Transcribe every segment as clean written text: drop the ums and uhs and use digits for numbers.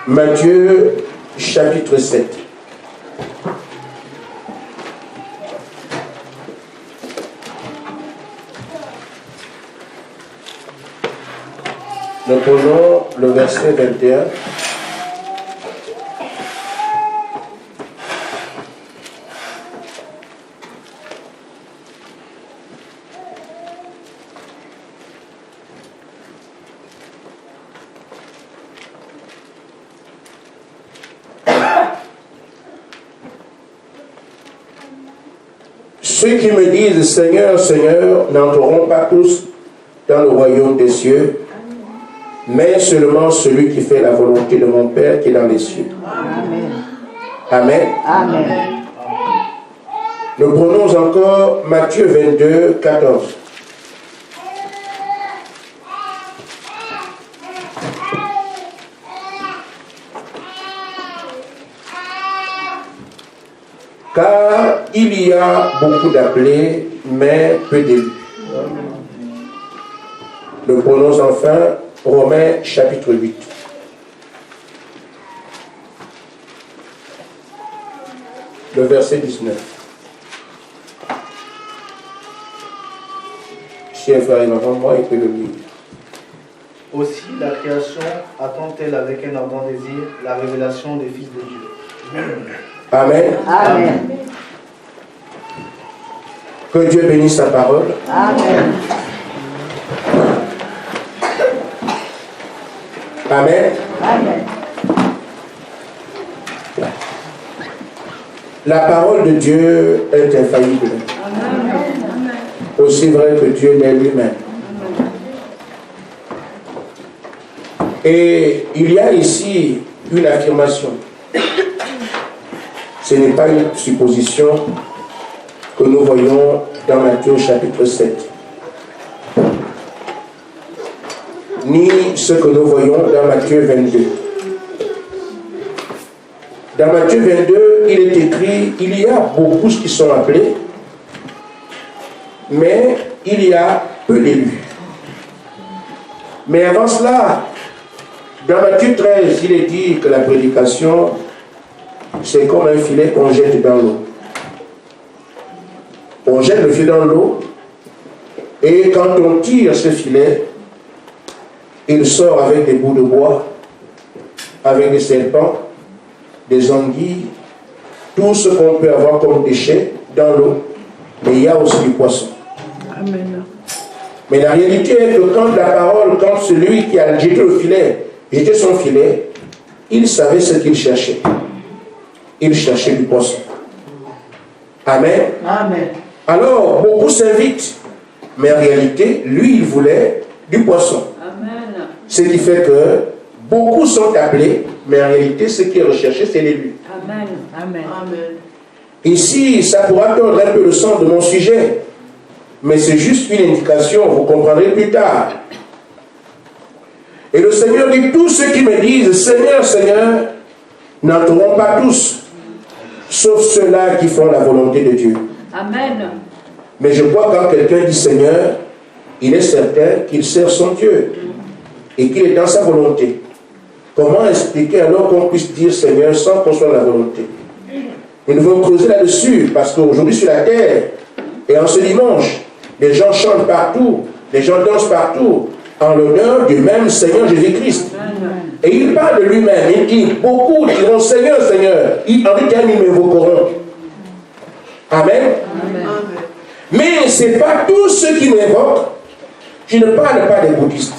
Matthieu chapitre 7. Nous prenons le verset 21. Ceux qui me disent Seigneur, Seigneur, n'entreront pas tous dans le royaume des cieux, mais seulement celui qui fait la volonté de mon Père qui est dans les cieux. Amen. Amen. Amen. Nous prenons encore Matthieu 22, 14. Car il y a beaucoup d'appelés, mais peu d'élus. Nous prenons enfin Romains chapitre 8. Le verset 19. Si un frère est avant moi, il peut le lire. Aussi, la création attend-elle avec un ardent désir la révélation des fils de Dieu. Amen. Amen. Que Dieu bénisse sa parole. Amen. Amen. Amen. La parole de Dieu est infaillible. Amen. Aussi vrai que Dieu l'est lui-même. Et il y a ici une affirmation. Ce n'est pas une supposition que nous voyons dans Matthieu chapitre 7. Ni ce que nous voyons dans Matthieu 22. Dans Matthieu 22, il est écrit, il y a beaucoup qui sont appelés, mais il y a peu d'élus. Mais avant cela, dans Matthieu 13, il est dit que la prédication, c'est comme un filet qu'on jette dans l'eau. On jette le filet dans l'eau, et quand on tire ce filet, il sort avec des bouts de bois, avec des serpents, des anguilles, tout ce qu'on peut avoir comme déchets dans l'eau. Mais il y a aussi du poisson. Amen. Mais la réalité est que quand la parole, quand celui qui a jeté le filet, jeté son filet, il savait ce qu'il cherchait. Il cherchait du poisson. Amen. Amen. Alors, beaucoup s'invitent, mais en réalité, lui, il voulait du poisson. Amen. Ce qui fait que beaucoup sont appelés, mais en réalité, ce qui est recherché, c'est l'élu. Amen. Amen. Amen. Ici, ça pourra perdre un peu le sens de mon sujet, mais c'est juste une indication, vous comprendrez plus tard. Et le Seigneur dit, tous ceux qui me disent, Seigneur, Seigneur, n'entreront pas tous, sauf ceux-là qui font la volonté de Dieu. Amen. Mais je crois quand quelqu'un dit Seigneur, il est certain qu'il sert son Dieu et qu'il est dans sa volonté. Comment expliquer alors qu'on puisse dire Seigneur sans qu'on soit dans la volonté? Nous devons creuser là-dessus parce qu'aujourd'hui sur la terre et en ce dimanche, les gens chantent partout, les gens dansent partout en l'honneur du même Seigneur Jésus-Christ. Et il parle de lui-même, il dit beaucoup diront Seigneur, Seigneur, en lui-même ils m'invoqueront. Amen. Amen. Mais ce n'est pas tous ceux qui m'invoquent. Je ne parle pas des bouddhistes.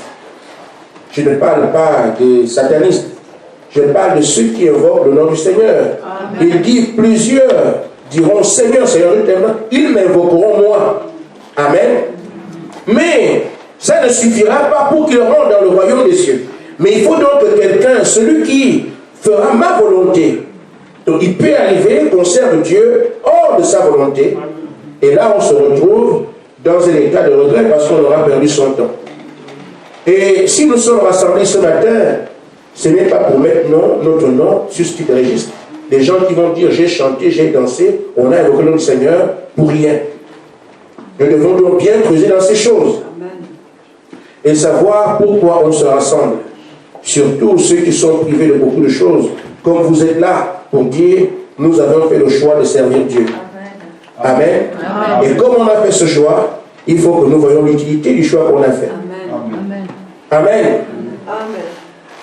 Je ne parle pas des satanistes. Je parle de ceux qui invoquent le nom du Seigneur. Amen. Il dit plusieurs diront Seigneur, Seigneur, ils m'invoqueront moi. Amen. Mais ça ne suffira pas pour qu'ils rentrent dans le royaume des cieux. Mais il faut donc que quelqu'un, celui qui fera ma volonté, donc il peut arriver qu'on serve Dieu hors de sa volonté. Et là, on se retrouve dans un état de regret parce qu'on aura perdu son temps. Et si nous sommes rassemblés ce matin, ce n'est pas pour mettre notre nom sur ce type de registre. Des gens qui vont dire j'ai chanté, j'ai dansé, on a évoqué le nom du Seigneur pour rien. Nous devons donc bien creuser dans ces choses. Amen. Et savoir pourquoi on se rassemble. Surtout ceux qui sont privés de beaucoup de choses, comme vous êtes là pour dire, nous avons fait le choix de servir Dieu. Amen. Amen. Et comme on a fait ce choix, il faut que nous voyions l'utilité du choix qu'on a fait. Amen. Amen. Amen.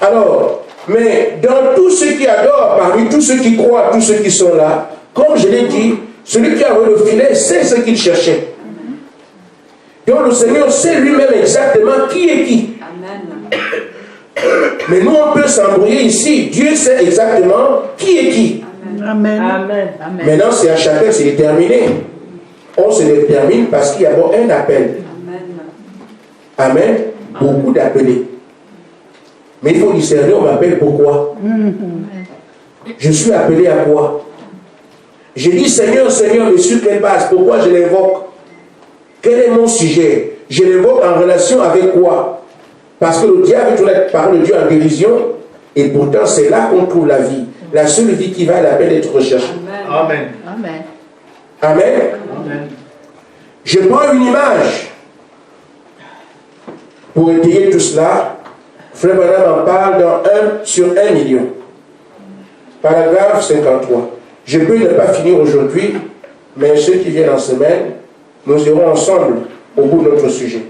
Alors, mais dans tous ceux qui adorent, parmi tous ceux qui croient, tous ceux qui sont là, comme je l'ai dit, celui qui a envoyé le filet sait ce qu'il cherchait. Donc le Seigneur sait lui-même exactement qui est qui. Amen. Mais nous, on peut s'embrouiller ici. Dieu sait exactement qui est qui. Amen. Amen. Amen. Maintenant, c'est à chacun de se déterminer. On se détermine parce qu'il y a bon un appel. Amen. Amen. Beaucoup d'appelés. Mais il faut discerner, on m'appelle pourquoi. Je suis appelé à quoi? J'ai dit, Seigneur, Seigneur, mais sur quelle base? Pourquoi je l'invoque? Quel est mon sujet? Je l'invoque en relation avec quoi? Parce que le diable tourne la parole de Dieu en dérision, et pourtant c'est là qu'on trouve la vie. La seule vie qui va à la peine d'être recherchée. Amen. Amen. Amen. Amen. Je prends une image pour étayer tout cela. Frère Branham en parle dans 1 sur 1 million. Paragraphe 53. Je peux ne pas finir aujourd'hui, mais ceux qui viennent en semaine, nous irons ensemble au bout de notre sujet.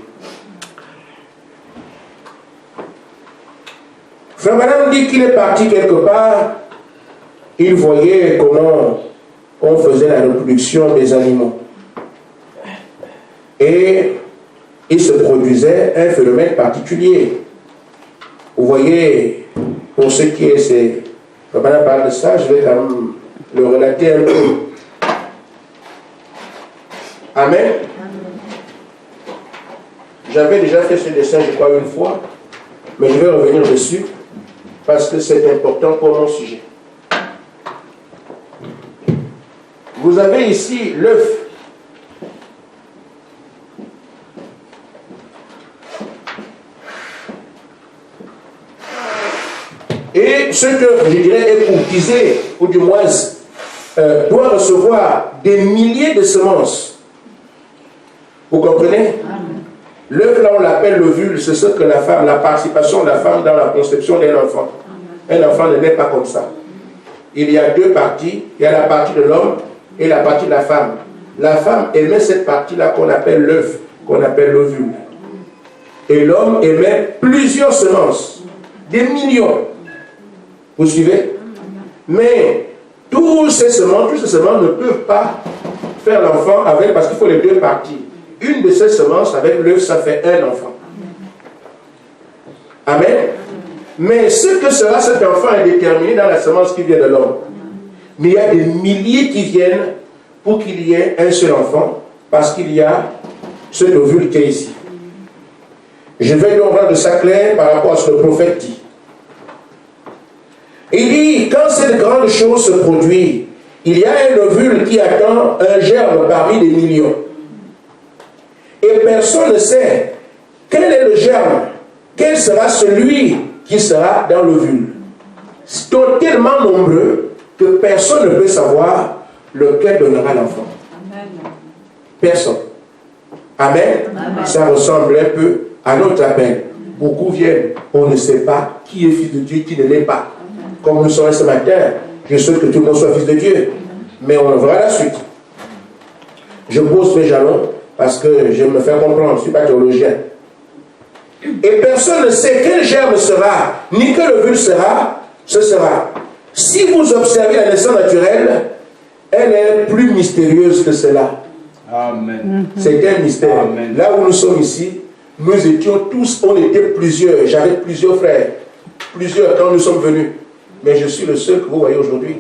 Frère Branham dit qu'il est parti quelque part, il voyait comment on faisait la reproduction des animaux. Et il se produisait un phénomène particulier. Vous voyez, pour ceux qui essaient, Frère Branham parle de ça, je vais quand même le relater un peu. Amen. J'avais déjà fait ce dessin, je crois, une fois, mais je vais revenir dessus parce que c'est important pour mon sujet. Vous avez ici l'œuf. Et ce que je dirais est courtisé, ou du moins doit recevoir des milliers de semences. Vous comprenez? L'œuf, là, on l'appelle l'ovule, c'est ce que la femme, la participation de la femme dans la conception d'un enfant. Un enfant ne naît pas comme ça. Il y a deux parties, il y a la partie de l'homme et la partie de la femme. La femme émet cette partie-là qu'on appelle l'œuf, qu'on appelle l'ovule. Et l'homme émet plusieurs semences, des millions. Vous suivez? Mais tous ces semences ne peuvent pas faire l'enfant avec, parce qu'il faut les deux parties. Une de ces semences avec l'œuf, ça fait un enfant. Amen. Mais ce que sera cet enfant est déterminé dans la semence qui vient de l'homme. Mais il y a des milliers qui viennent pour qu'il y ait un seul enfant, parce qu'il y a ce ovule qui est ici. Je vais donc rendre ça clair par rapport à ce que le prophète dit. Il dit, quand cette grande chose se produit, il y a un ovule qui attend un germe parmi des millions. Et personne ne sait quel est le germe, quel sera celui qui sera dans l'ovule. C'est tellement nombreux que personne ne peut savoir lequel donnera l'enfant. Personne. Amen. Amen. Ça ressemble un peu à notre appel. Beaucoup viennent, on ne sait pas qui est fils de Dieu, qui ne l'est pas. Comme nous sommes ce matin, je souhaite que tout le monde soit fils de Dieu. Mais on verra la suite. Je pose mes jalons parce que je me fais comprendre, je ne suis pas théologien. Et personne ne sait quel germe sera, ni quel ovule sera, ce sera. Si vous observez la naissance naturelle, elle est plus mystérieuse que cela. Amen. C'est un mystère. Amen. Là où nous sommes ici, nous étions tous, on était plusieurs. J'avais plusieurs frères. Plusieurs quand nous sommes venus. Mais je suis le seul que vous voyez aujourd'hui.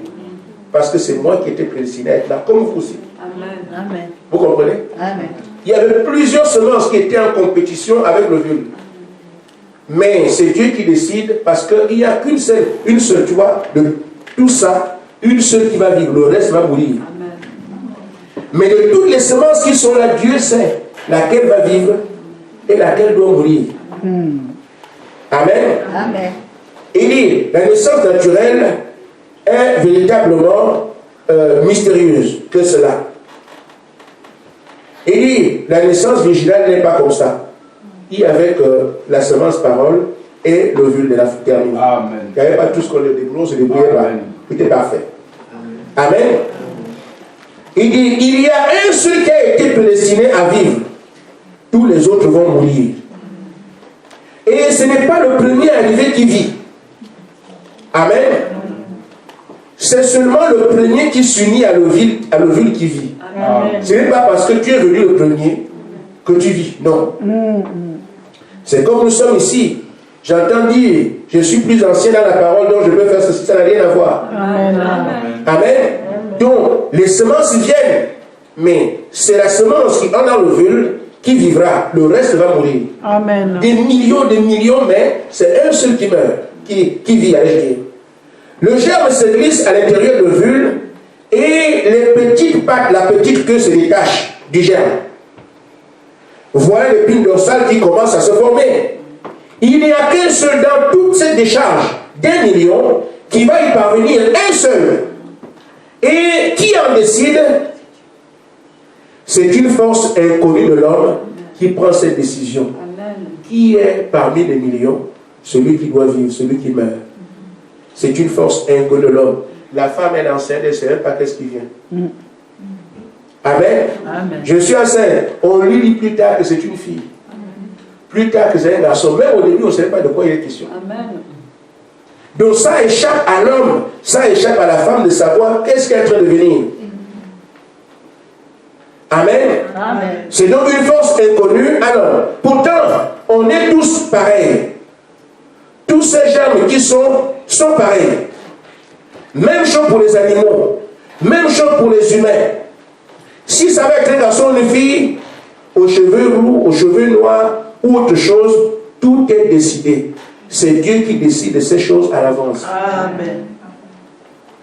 Parce que c'est moi qui étais prédestiné à être là, comme vous aussi. Amen. Amen. Vous comprenez? Amen. Il y avait plusieurs semences qui étaient en compétition avec l'ovule. Mais c'est Dieu qui décide parce qu'il n'y a qu'une seule, tu vois, de tout ça, une seule qui va vivre, le reste va mourir. Amen. Mais de toutes les semences qui sont là, Dieu sait laquelle va vivre et laquelle doit mourir. Amen. Amen. Il dit, la naissance naturelle est véritablement mystérieuse que cela. Il dit, la naissance virginale n'est pas comme ça. Il y avait la semence parole et l'ovule de la terminée. Amen. Il n'y avait pas tout ce qu'on débrouillait, on se débrouillait pas. Tout est parfait. Amen. Il dit, il y a un seul qui a été prédestiné à vivre. Tous les autres vont mourir. Et ce n'est pas le premier arrivé qui vit. Amen. C'est seulement le premier qui s'unit à l'ovule qui vit. Amen. Ce n'est pas parce que tu es venu le premier que tu vis. Non. C'est comme nous sommes ici. J'entends dire, je suis plus ancien dans la parole, donc je peux faire ceci, ça n'a rien à voir. Amen. Amen. Donc, les semences viennent, mais c'est la semence qui en a l'ovule qui vivra. Le reste va mourir. Amen. Des millions, mais c'est un seul qui meurt, qui vit, allez dire. Le germe se glisse à l'intérieur de l'ovule et les petites pattes, la petite queue se détache du germe. Voilà l'épine dorsale qui commence à se former. Il n'y a qu'un seul dans toute cette décharge d'1 million qui va y parvenir, un seul. Et qui en décide? C'est une force inconnue de l'homme qui prend cette décision. Amen. Qui est parmi les millions? Celui qui doit vivre, celui qui meurt. C'est une force inconnue de l'homme. La femme est enceinte, elle ne sait même pas qu'est-ce qui vient. Amen. Amen. Je suis enceinte. On lui dit plus tard que c'est une fille. Plus tard que c'est un garçon. Même au début, on ne savait pas de quoi il est question. Amen. Donc ça échappe à l'homme, ça échappe à la femme de savoir qu'est-ce qu'elle est en train de devenir. Amen. Amen. C'est donc une force inconnue à l'homme. Pourtant, on est tous pareils. Tous ces germes qui sont pareils. Même chose pour les animaux. Même chose pour les humains. Si ça va être un garçon ou une fille, aux cheveux roux, aux cheveux noirs, ou autre chose, tout est décidé. C'est Dieu qui décide de ces choses à l'avance. Amen.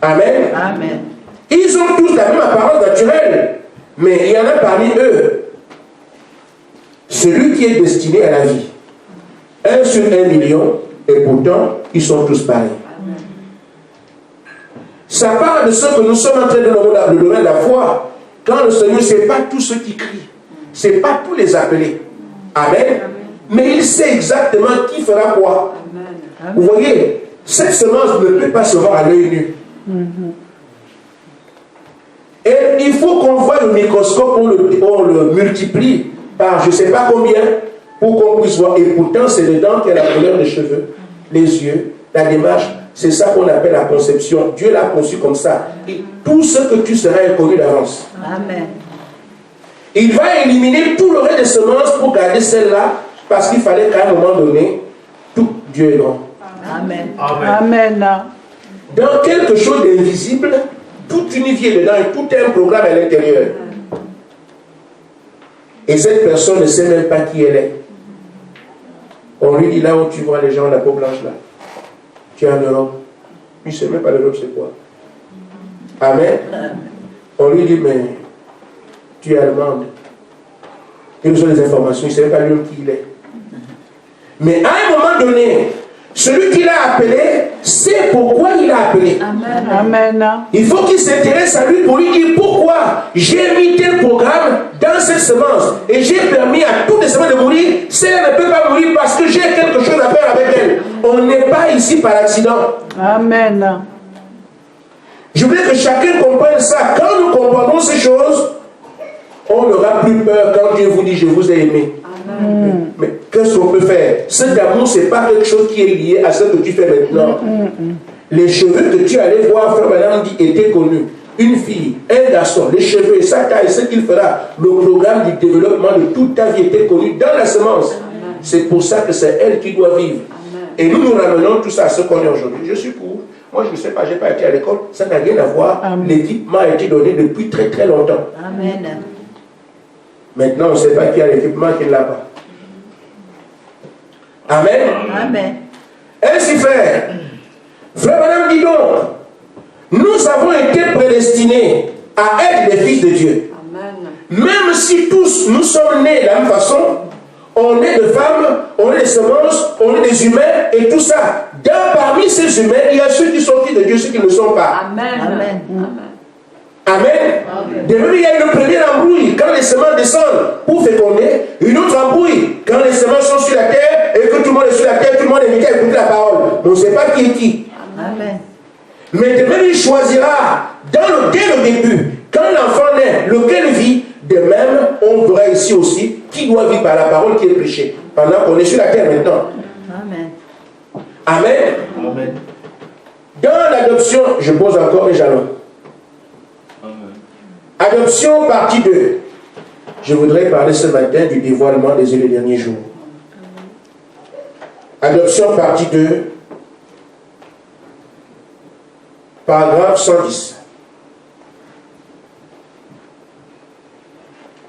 Amen. Amen. Ils ont tous la même apparence naturelle, mais il y en a parmi eux celui qui est destiné à la vie. 1 sur 1 million, et pourtant, ils sont tous pareils. Ça parle de ce que nous sommes en train de nommer le domaine de la foi. Quand le Seigneur, ce n'est pas tous ceux qui crient, ce n'est pas tous les appelés. Amen. Mais il sait exactement qui fera quoi. Amen. Vous voyez, cette semence ne peut pas se voir à l'œil nu. Et il faut qu'on voie le microscope, on le multiplie par je ne sais pas combien pour qu'on puisse voir. Et pourtant, c'est dedans qu'il y a la couleur des cheveux, les yeux, la démarche. C'est ça qu'on appelle la conception. Dieu l'a conçu comme ça. Et tout ce que tu seras inconnu d'avance. Amen. Il va éliminer tout le reste des semences pour garder celle-là, parce qu'il fallait qu'à un moment donné, tout Dieu est grand. Amen. Amen. Amen. Dans quelque chose d'invisible, toute une vie est dedans et tout est un programme à l'intérieur. Et cette personne ne sait même pas qui elle est. On lui dit là où tu vois les gens, la peau blanche là, tu es en Europe. Il ne sait même pas l'Europe c'est quoi. Amen. On lui dit mais tu es allemande. Il nous donne des informations, il ne sait pas lui qui il est. Mais à un moment donné, celui qui l'a appelé sait pourquoi il l'a appelé. Amen. Amen. Il faut qu'il s'intéresse à lui pour lui dire pourquoi j'ai mis tel programme dans cette semence et j'ai permis à toutes les semences de mourir. Celle-là ne peut pas mourir parce que j'ai quelque chose à faire avec elle. On n'est pas ici par accident. Amen. Je voulais que chacun comprenne ça. Quand nous comprenons ces choses, on n'aura plus peur quand Dieu vous dit je vous ai aimé. Mais qu'est-ce qu'on peut faire? Cet amour, ce n'est pas quelque chose qui est lié à ce que tu fais maintenant. Les cheveux que tu allais voir, frère Madame dit, étaient connus. Une fille, un garçon, les cheveux, sa taille, ce qu'il fera, le programme du développement de toute ta vie était connu dans la semence. C'est pour ça que c'est elle qui doit vivre. Et nous nous ramenons tout ça à ce qu'on est aujourd'hui. Je suis pour. Moi, je ne sais pas, je n'ai pas été à l'école. Ça n'a rien à voir. L'équipement a été donné depuis très très longtemps. Amen. Maintenant, on ne sait pas qui a l'équipement, qui ne l'a pas. Amen. Amen. Ainsi fait, frère Madame dit donc, nous avons été prédestinés à être des fils de Dieu. Amen. Même si tous nous sommes nés de la même façon, on est de femmes, on est des semences, on est des humains et tout ça. Parmi ces humains, il y a ceux qui sont fils de Dieu, ceux qui ne le sont pas. Amen. Amen. Amen. De même, il y a une première embrouille quand les semences descendent pour féconder, une autre embrouille quand les semences sont sur la terre et que tout le monde est sur la terre, tout le monde est invité à On ne sait pas qui est qui. Amen. Mais de même, il choisira, dès le début, quand l'enfant naît, lequel vit, de même, on verra ici aussi qui doit vivre par la parole qui est prêchée. Pendant qu'on est sur la terre maintenant. Amen. Amen. Amen. Dans l'adoption, je pose encore un jalon. Adoption, partie 2. Je voudrais parler ce matin du dévoilement des yeux des derniers jours. Adoption, partie 2. Paragraphe 110.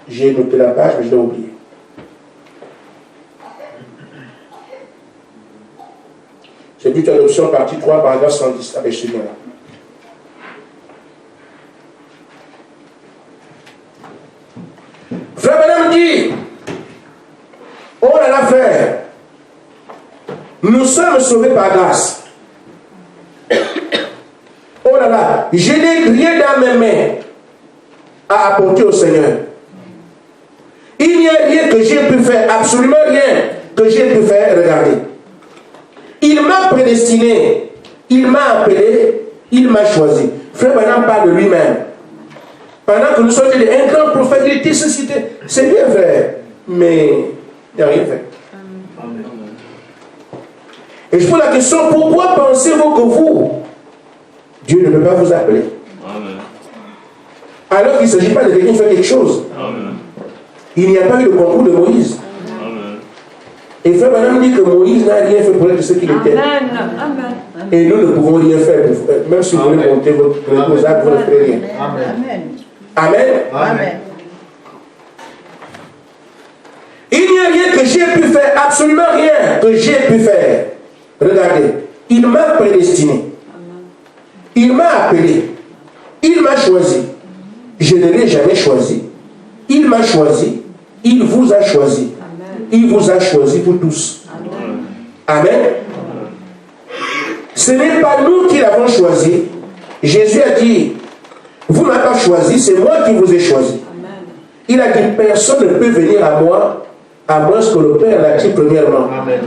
J'ai noté la page, mais je l'ai oublié. C'est but adoption, partie 3, paragraphe 110, avec ce lien-là. Frère Madame dit, oh là là frère, nous sommes sauvés par grâce. Oh là là, je n'ai rien dans mes mains à apporter au Seigneur. Il n'y a rien que j'ai pu faire, absolument rien que j'ai pu faire, regardez. Il m'a prédestiné, il m'a appelé, il m'a choisi. Frère Madame parle de lui-même. Pendant que nous sommes un grand prophète, il était suscité. C'est bien fait, mais il n'a rien fait. Amen. Et je pose la question, pourquoi pensez-vous que vous, Dieu ne peut pas vous appeler? Amen. Alors qu'il ne s'agit pas de quelqu'un qui fait quelque chose. Amen. Il n'y a pas eu le concours de Moïse. Amen. Et frère Madame dit que Moïse n'a rien fait pour être ce qu'il était. Amen. Amen. Et nous ne pouvons rien faire. Même si vous voulez monter votre actes, vous ne ferez rien. Amen. Amen. Amen. Il n'y a rien que j'ai pu faire, absolument rien que j'ai pu faire. Regardez, il m'a prédestiné. Il m'a appelé. Il m'a choisi. Je ne l'ai jamais choisi. Il m'a choisi. Il vous a choisi. Il vous a choisi pour tous. Amen. Ce n'est pas nous qui l'avons choisi. Jésus a dit, vous ne m'avez pas choisi, c'est moi qui vous ai choisi. Il a dit, personne ne peut venir à moi, à moins que le Père l'a dit premièrement. Amen.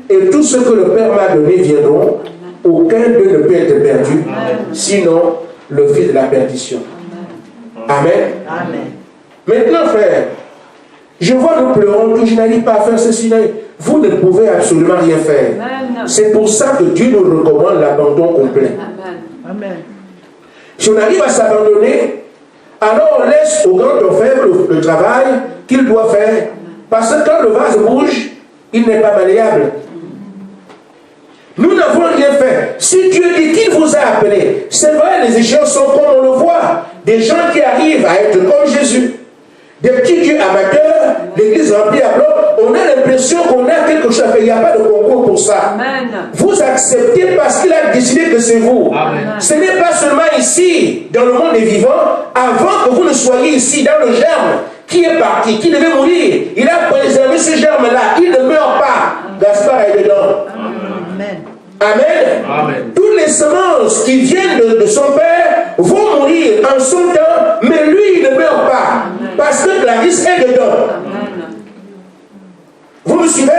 Et tout ce que le Père m'a donné viendront, aucun d'eux ne peut être perdu, sinon le fils de la perdition. Amen. Amen. Maintenant, frère, je vois nous pleurons, tout, je n'arrive pas à faire ceci. Vous ne pouvez absolument rien faire. C'est pour ça que Dieu nous recommande l'abandon complet. Amen. Si on arrive à s'abandonner, alors on laisse au grand orfèvre le travail qu'il doit faire. Parce que quand le vase bouge, il n'est pas malléable. Nous n'avons rien fait. Si Dieu dit qu'il vous a appelé, c'est vrai, les échéances sont comme on le voit. Des gens qui arrivent à être comme Jésus. Des petits dieux amateurs, l'église remplie à bloc, on a l'impression qu'on a quelque chose à faire. Il n'y a pas de concours pour ça. Amen. Vous acceptez parce qu'il a décidé que c'est vous. Amen. Ce n'est pas seulement ici, dans le monde des vivants, avant que vous ne soyez ici, dans le germe, qui est parti, qui devait mourir. Il a préservé ce germe-là. Il ne meurt pas. Gaspard est dedans. Amen. Amen. Amen. Toutes les semences qui viennent de son père vont mourir en son temps, mais lui, il ne meurt pas. Parce que Clarisse est dedans. Vous me suivez?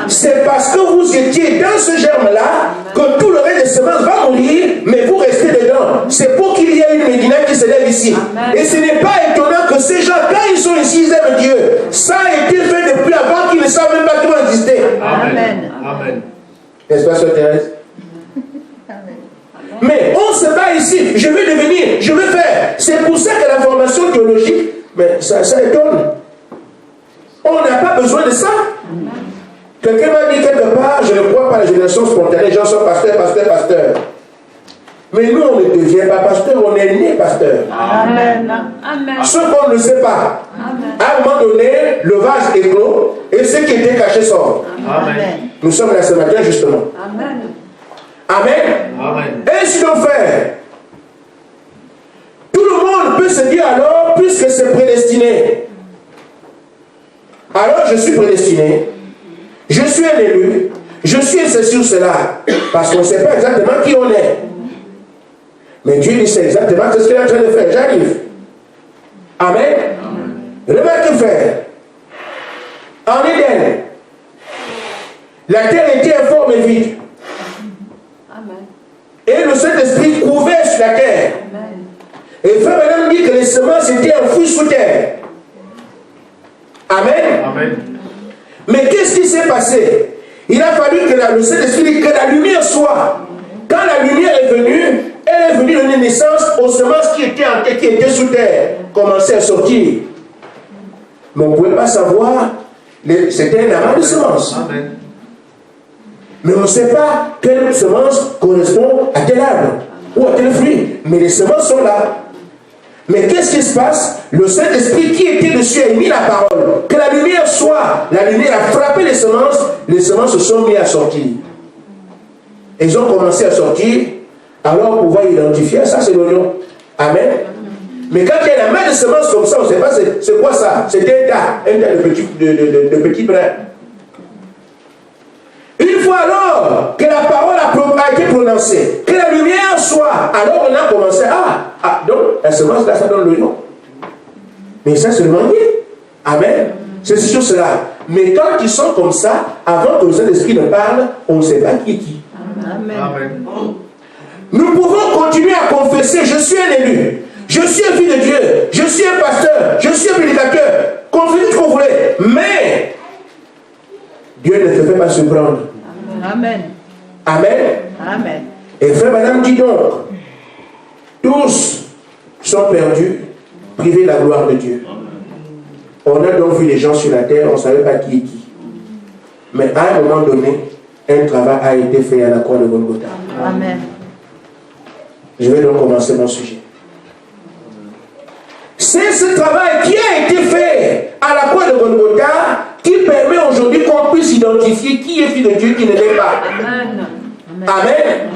C'est parce que vous étiez dans ce germe-là que tout le reste des semences va mourir, mais vous restez dedans. C'est pour qu'il y ait une Médina qui se lève ici. Amen. Et ce n'est pas étonnant que ces gens, quand ils sont ici, ils aiment Dieu. Ça a été fait depuis avant qu'ils ne savent même pas qu'ils vont exister. Amen. Amen. N'est-ce pas, Sœur Thérèse? Mais on se bat ici, je vais devenir, je vais faire. C'est pour ça que la formation théologique, mais ça étonne. On n'a pas besoin de ça. Quelqu'un m'a dit quelque part, je ne crois pas à la génération spontanée, les gens sont pasteurs, pasteurs, pasteurs. Mais nous, on ne devient pas pasteur, on est né pasteur. Amen. Amen. Ce qu'on ne sait pas, à un moment donné, le vase est clos et ce qui était caché sort. Amen. Nous sommes là ce matin, justement. Amen. Amen. Amen. Ainsi donc, frère, tout le monde peut se dire alors, puisque c'est prédestiné, alors je suis prédestiné, je suis un élu, je suis ceci ou cela, parce qu'on ne sait pas exactement qui on est. Mais Dieu dit c'est exactement ce qu'il est en train de faire. J'arrive. Amen. Remarquez, frère, en Éden, la terre était informe et vide. sous terre. Amen. Amen. Mais qu'est-ce qui s'est passé? Il a fallu que le Saint-Esprit, que la lumière soit. Quand la lumière est venue, elle est venue donner naissance aux semences qui étaient sous terre, commençaient à sortir. Mais on ne pouvait pas savoir, c'était un amas de semences. Amen. Mais on ne sait pas quelle semence correspond à tel arbre ou à tel fruit. Mais les semences sont là. Mais qu'est-ce qui se passe? Le Saint-Esprit qui était dessus a émis la parole. Que la lumière soit. La lumière a frappé les semences se sont mis à sortir. Et ils ont commencé à sortir. Alors on pouvait identifier, ça c'est l'oignon. Amen. Mais quand il y a la main de semences comme ça, on ne sait pas c'est quoi ça. C'était un tas de petits brins. Une fois alors que la parole a été prononcée, que la lumière soit, alors on a commencé, donc la semence là, ça donne l'oignon. Mais ça c'est le manguier. Amen. C'est sur cela. Mais quand ils sont comme ça, avant que le Saint-Esprit ne parle, on ne sait pas qui est qui. Amen. Amen. Nous pouvons continuer à confesser, je suis un élu, je suis un fils de Dieu, je suis un pasteur, je suis un prédicateur. Confessez ce que vous voulez. Mais Dieu ne te fait pas surprendre. Amen. Amen. Amen. Et frère, madame, dit donc, tous sont perdus, privés de la gloire de Dieu. On a donc vu les gens sur la terre, on ne savait pas qui est qui. Mais à un moment donné, un travail a été fait à la croix de Golgotha. Amen. Je vais donc commencer mon sujet. C'est ce travail qui a été fait à la croix de Golgotha qui permet aujourd'hui qu'on puisse identifier qui est fils de Dieu, qui ne l'est pas. Amen. Amen.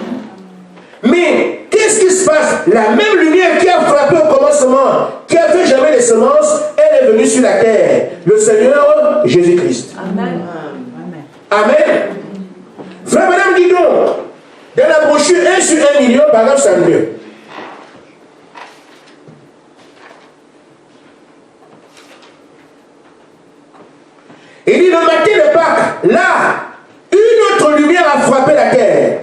Mais qu'est-ce qui se passe? La même lumière qui a frappé au commencement, qui a fait germer les semences, elle est venue sur la terre. Le Seigneur Jésus-Christ. Amen. Amen. Frère, madame, dis donc, dans la brochure 1 sur 1 million, paragraphe 52. Il dit le matin de Pâques, là, une autre lumière a frappé la terre.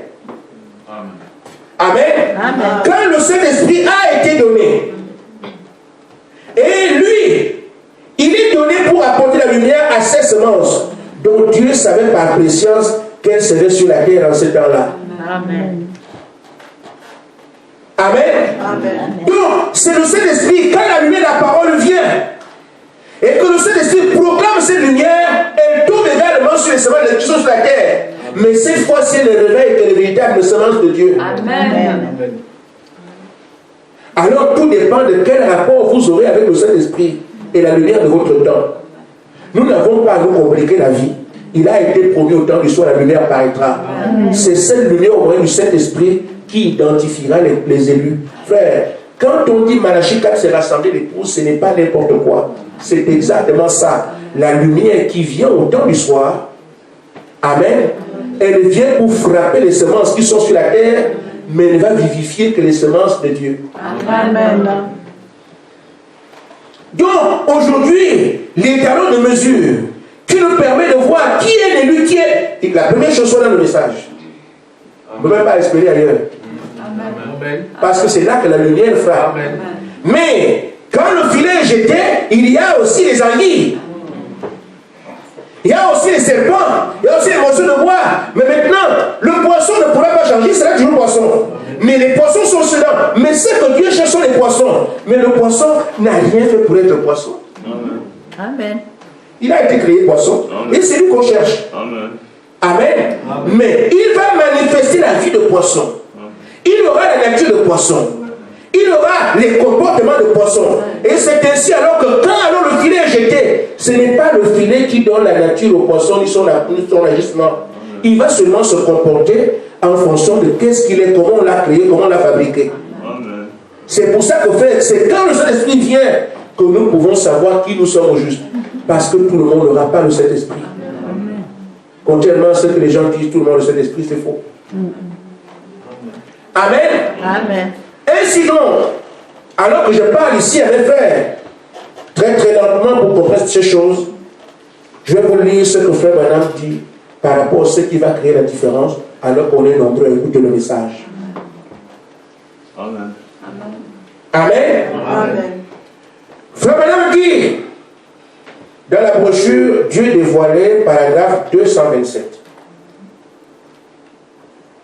Amen. Amen. Quand le Saint-Esprit a été donné, et lui, il est donné pour apporter la lumière à ses semences. Donc Dieu savait par préscience qu'elle serait sur la terre en ce temps-là. Amen. Amen. Amen. Donc, c'est le Saint-Esprit, quand la lumière de la parole vient, et que le Saint-Esprit proclame cette lumière, elle tombe également sur les semences qui sont sur la terre. Mais cette fois, c'est le réveil que les véritables semences de Dieu. Amen. Alors, tout dépend de quel rapport vous aurez avec le Saint-Esprit et la lumière de votre temps. Nous n'avons pas à nous compliquer la vie. Il a été promis au temps du soir, la lumière paraîtra. C'est cette lumière au moyen du Saint-Esprit qui identifiera les élus. Frère, quand on dit Malachie 4, c'est l'assemblée d'époux, ce n'est pas n'importe quoi. C'est exactement ça. La lumière qui vient au temps du soir, amen, elle vient pour frapper les semences qui sont sur la terre, mais elle ne va vivifier que les semences de Dieu. Amen. Donc, aujourd'hui, les talons de mesure qui nous permet de voir qui est l'élu, qui est... Et la première chose dans le message. On ne peut même pas espérer ailleurs. Amen. Parce que c'est là que la lumière frappe. Amen. Mais, quand le filet est jeté, il y a aussi les anguilles. Il y a aussi les serpents. Il y a aussi les morceaux de bois. Mais maintenant, le poisson ne pourra pas changer, c'est là toujours le poisson. Mais les poissons sont ceux-là. Mais ce que Dieu cherche sont les poissons. Mais le poisson n'a rien fait pour être poisson. Amen. Il a été créé poisson. Et c'est lui qu'on cherche. Amen. Amen. Mais il va manifester la vie de poisson. Il aura la nature de poisson. Il aura les comportements de poisson. Et c'est ainsi alors que quand alors le filet est jeté, ce n'est pas le filet qui donne la nature au poisson ni son agissement. Il va seulement se comporter en fonction de qu'est-ce qu'il est, comment on l'a créé, comment on l'a fabriqué. Amen. C'est pour ça que c'est quand le Saint-Esprit vient que nous pouvons savoir qui nous sommes au juste. Parce que tout le monde n'aura pas le Saint-Esprit. Contrairement à ce que les gens disent, tout le monde le Saint-Esprit, c'est faux. Amen. Amen. Ainsi donc, alors que je parle ici à mes frères, très très lentement pour comprendre ces choses, je vais vous lire ce que frère Madame dit par rapport à ce qui va créer la différence alors qu'on est nombreux à écouter le message. Amen. Amen. Amen. Frère Branham dit, dans la brochure Dieu dévoilé, paragraphe 227.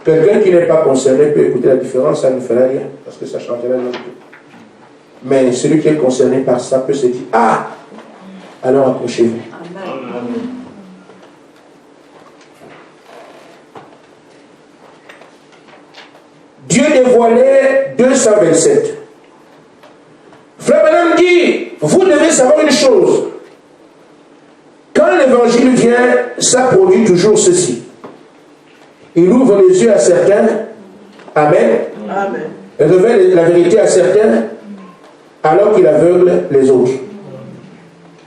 Quelqu'un qui n'est pas concerné peut écouter la différence, ça ne fera rien, parce que ça changera non plus. Mais celui qui est concerné par ça peut se dire, ah, alors accrochez-vous. Dieu dévoilé 227. Frère Branham dit, vous devez savoir une chose. Quand l'évangile vient, ça produit toujours ceci. Il ouvre les yeux à certains. Amen. Amen. Il révèle la vérité à certains, alors qu'il aveugle les autres.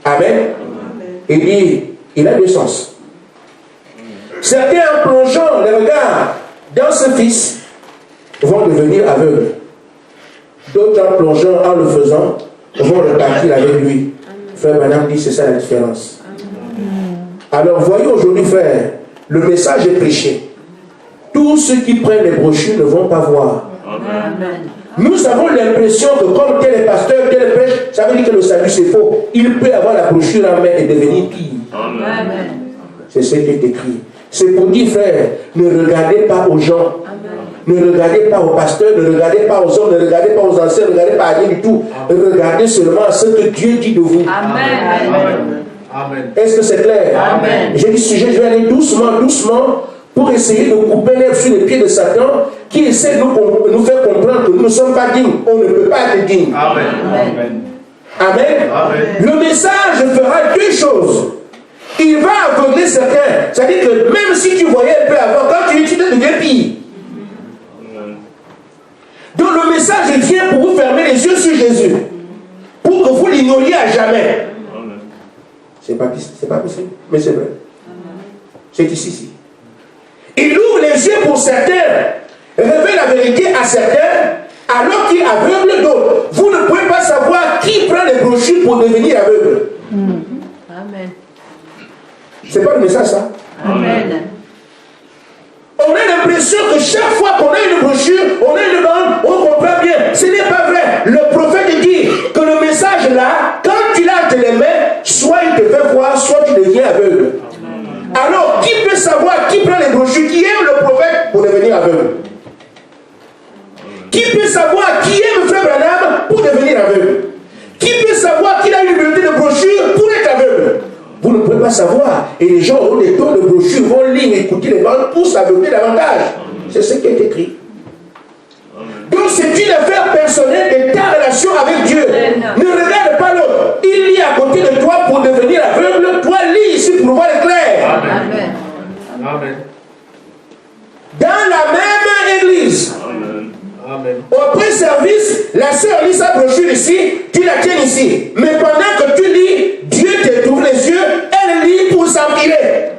Amen. Il dit, il a deux sens. Certains, en plongeant les regards dans ce fils, vont devenir aveugles. D'autres, en plongeant, en le faisant, vont repartir avec lui. Frère Branham dit, c'est ça la différence. Alors, voyons aujourd'hui, frère, le message est prêché. Tous ceux qui prennent les brochures ne vont pas voir. Amen. Nous avons l'impression que comme tel est pasteur, tel est prêche, ça veut dire que le salut c'est faux. Il peut avoir la brochure en main et devenir pire. Amen. C'est ce qui est écrit. C'est pour dire, frère, ne regardez pas aux gens. Amen. Ne regardez pas aux pasteurs, ne regardez pas aux hommes, ne regardez pas aux anciens, ne regardez pas à rien du tout. Regardez seulement ce que Dieu dit de vous. Amen. Amen. Est-ce que c'est clair? Amen. J'ai dit sujet, je vais aller doucement, doucement, pour essayer de couper l'herbe sur les pieds de Satan, qui essaie de nous faire comprendre que nous ne sommes pas dignes. On ne peut pas être digne. Amen. Amen. Amen. Amen. Le message fera deux choses. Il va aveugler certains. C'est-à-dire que même si tu voyais un peu avant, quand tu te deviens pire. Donc le message vient pour vous fermer les yeux sur Jésus. Pour que vous l'ignoriez à jamais. C'est pas possible, mais c'est vrai. C'est ici. Il ouvre les yeux pour certains, révèle la vérité à certains, alors qu'il aveugle d'autres. Vous ne pouvez pas savoir qui prend les brochures pour devenir aveugle. Amen. C'est pas le message, ça. Amen. On a l'impression que chaque fois qu'on a une brochure, on a une bande, on comprend bien. Ce n'est pas vrai. Le prophète dit que le message là, quand tu l'as entre les mains, soit il te fait voir, soit tu deviens aveugle. Alors, qui peut savoir qui prend les brochures, qui aime le prophète pour devenir aveugle? Qui peut savoir qui aime Frère Branham pour devenir aveugle? Qui peut savoir qu'il a une bibliothèque de brochures pour être aveugle? Vous ne pouvez pas savoir. Et les gens ont des tonnes de brochures, vont lire, écouter les bandes pour s'aveugler davantage. C'est ce qui est écrit. Donc c'est une affaire personnelle de ta relation avec Dieu. Ne regarde pas l'autre. Il lit à côté de toi pour devenir aveugle. Toi, lis ici pour voir clair. Amen. Amen. Dans la même église. Amen. Après service, la sœur lit sa brochure ici, tu la tiens ici. Mais pendant que tu lis, Dieu te ouvre les yeux, elle lit pour s'enfiler.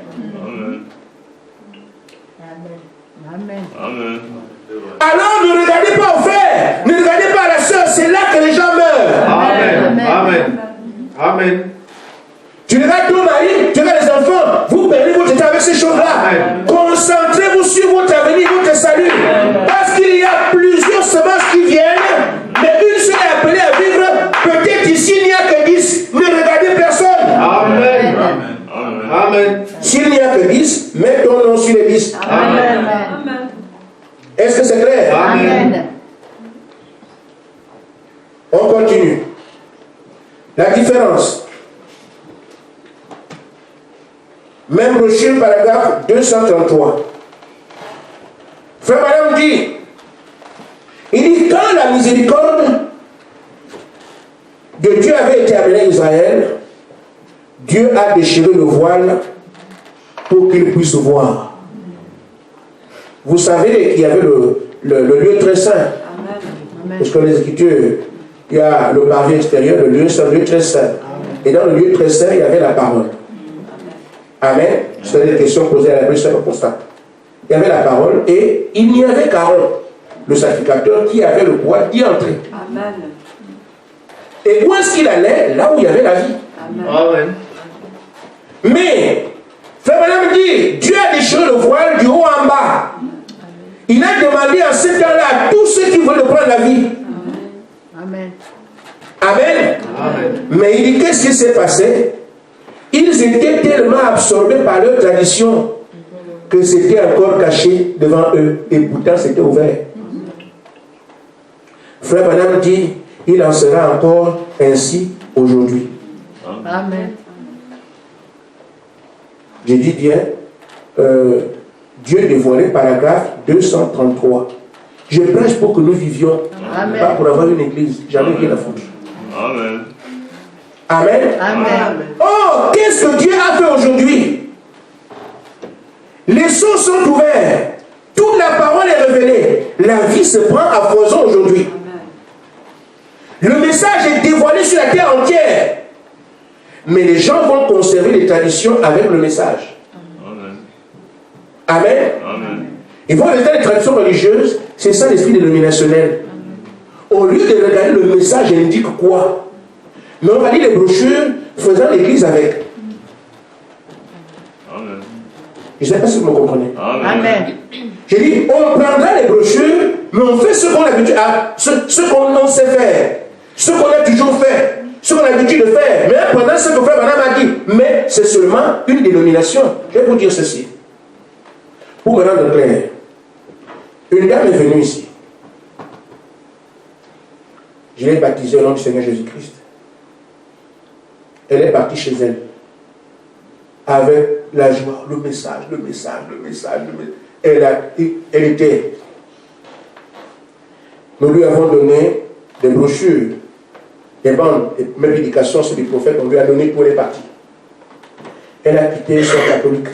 Amen. Alors ne regardez pas au frère, ne regardez pas à la sœur, c'est là que les gens meurent. Amen. Amen. Amen. Tu regardes ton mari, tu regardes les enfants, vous perdez votre temps avec ces choses-là. Concentrez-vous sur votre avenir, votre salut. Parce qu'il y a plusieurs semences qui viennent, mais une seule est appelée à vivre. Peut-être ici il n'y a que 10. Ne regardez personne. Amen. Amen. S'il n'y a que 10, mets ton nom sur les 10. Amen. Est-ce que c'est clair? Amen. On continue. La différence. Même brochure, paragraphe 233. Frère Branham dit, il dit, quand la miséricorde de Dieu avait été amenée à Israël, Dieu a déchiré le voile pour qu'il puisse voir. Vous savez qu'il y avait le lieu très saint. Parce que les Écritures, il y a le parvis extérieur, le lieu saint, le lieu très saint. Et dans le lieu très saint, il y avait la parole. Amen. C'est des questions posées à la bouche, on constate. Il y avait la parole et il n'y avait qu'Aaron, le sacrificateur, qui avait le pouvoir d'y entrer. Amen. Et où est-ce qu'il allait? Là où il y avait la vie. Amen. Mais, Frère Branham dit, Dieu a déchiré le voile du haut en bas. Il a demandé en ce temps-là à tous ceux qui veulent prendre la vie. Amen. Amen. Mais il dit, qu'est-ce qui s'est passé? Ils étaient tellement absorbés par leur tradition que c'était encore caché devant eux. Et pourtant, c'était ouvert. Frère Branham dit, il en sera encore ainsi aujourd'hui. Amen. J'ai dit bien, Dieu dévoilé, paragraphe 233. Je prêche pour que nous vivions, Amen. pas pour avoir une église. Jamais rien à foutre. Amen. Amen. Amen. Oh, qu'est-ce que Dieu a fait aujourd'hui? Les cieux sont ouverts. Toute la parole est révélée. La vie se prend à foison aujourd'hui. Le message est dévoilé sur la terre entière. Mais les gens vont conserver les traditions avec le message. Amen. Amen. Amen. Ils vont rester les traditions religieuses. C'est ça l'esprit dénominationnel. Au lieu de regarder le message, il indique quoi? Mais on va lire les brochures faisant l'église avec. Amen. Je ne sais pas si vous me comprenez. Amen. J'ai dit, on prendra les brochures, mais on fait ce qu'on a l'habitude ce qu'on sait faire, ce qu'on a toujours fait, ce qu'on a l'habitude de faire. Mais pendant ce que Frère Branham a dit, mais c'est seulement une dénomination. Je vais vous dire ceci. Pour me rendre clair, une dame est venue ici. Je l'ai baptisée au nom du Seigneur Jésus-Christ. Elle est partie chez elle. Avec la joie, le message. Elle était. Nous lui avons donné des brochures, des bandes, des médications sur les prophètes. On lui a donné pour les parties. Elle a quitté son catholique.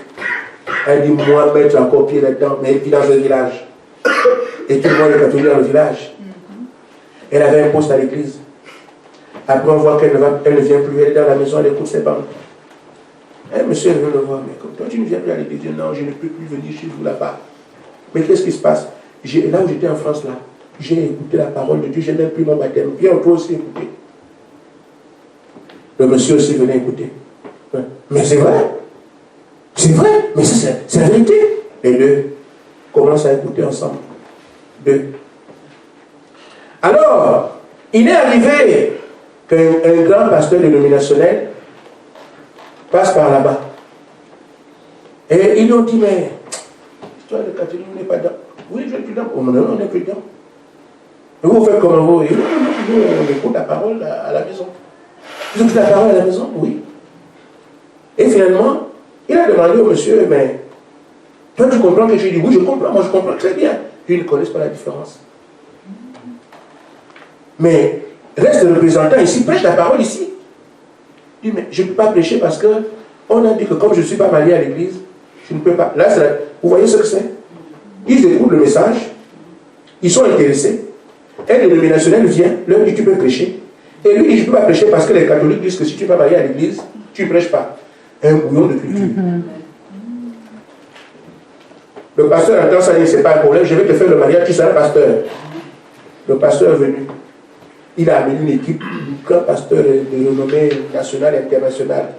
Elle dit, moi, mettre encore pied là-dedans, mais elle vit dans un village. Et tout le monde est catholique dans le village. Elle avait un poste à l'église. Après, on voit qu'elle ne vient plus. Elle est dans la maison, elle écoute ses bandes. Eh, monsieur, elle veut le voir, mais comme toi, tu ne viens plus à l'église. Non, je ne peux plus venir chez vous là-bas. Mais qu'est-ce qui se passe? Là où j'étais en France, là, j'ai écouté la parole de Dieu, j'ai même pris mon baptême. Viens, toi aussi écouter. Le monsieur aussi venait écouter. Mais c'est vrai. C'est vrai, mais c'est la vérité. Les deux commencent à écouter ensemble. Deux. Alors, il est arrivé qu'un grand pasteur dénominationnel passe par là-bas. Et ils lui ont dit, mais l'histoire de catholique, on n'est pas dedans. Oui, je suis plus dedans. Oh, non, on n'est plus dedans. Et vous faites comment vous? Et nous, on écoute la parole à la maison. Vous écoutez la parole à la maison? Oui. Et finalement, il a demandé au monsieur, mais toi tu comprends que j'ai dit? Oui, je comprends, moi je comprends très bien. Ils ne connaissent pas la différence. Mais reste le représentant ici, prêche la parole ici. Il dit, mais je ne peux pas prêcher parce qu'on a dit que comme je ne suis pas marié à l'église, je ne peux pas. Là, vous voyez ce que c'est? Ils écoutent le message, ils sont intéressés. Un dénominationnel vient, leur dit tu peux prêcher. Et lui dit je ne peux pas prêcher parce que les catholiques disent que si tu n'es pas marié à l'église, tu ne prêches pas. Un bouillon de culture. Le pasteur entend ça, dit c'est pas un problème, je vais te faire le mariage, tu seras pasteur. Le pasteur est venu. Il a amené une équipe, un grand pasteur de renommée nationale et internationale.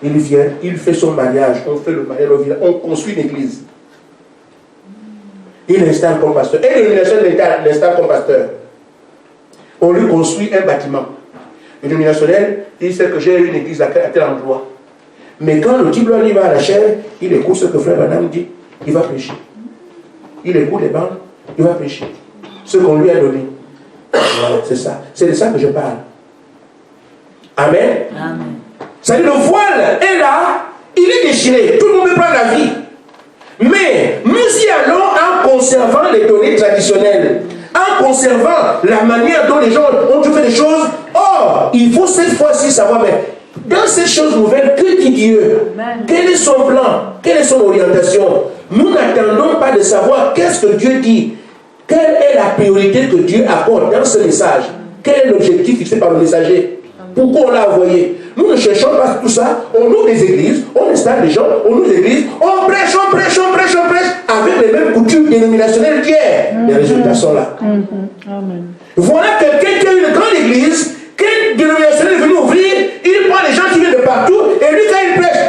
Il vient, il fait son mariage, on fait le mariage au village, on construit une église. Il l'installe comme pasteur. Et l'illumination l'installe comme pasteur. On lui construit un bâtiment. L'illuminationnel, il sait que j'ai une église à tel endroit. Mais quand le type lui va à la chair, il écoute ce que Frère Branham dit, il va prêcher. Il écoute les bandes, il va prêcher. Ce qu'on lui a donné. Voilà, c'est ça. C'est de ça que je parle. Amen. Amen. C'est-à-dire le voile est là, il est déchiré. Tout le monde veut prendre la vie. Mais nous y allons en conservant les données traditionnelles, en conservant la manière dont les gens ont fait des choses. Or, il faut cette fois-ci savoir, mais dans ces choses nouvelles, que dit Dieu? Quel est son plan? Quelle est son orientation? Nous n'attendons pas de savoir qu'est-ce que Dieu dit. Quelle est la priorité que Dieu accorde dans ce message? Quel est l'objectif fixé par le messager? Pourquoi on l'a envoyé? Nous ne cherchons pas tout ça. On ouvre des églises, on installe des gens, on ouvre des églises, on prêche, avec les mêmes coutumes dénominationnelles d'hier. Les résultats sont là. Voilà quelqu'un qui a une grande église, quel dénominationnel est venu ouvrir, il prend les gens qui viennent de partout, et lui quand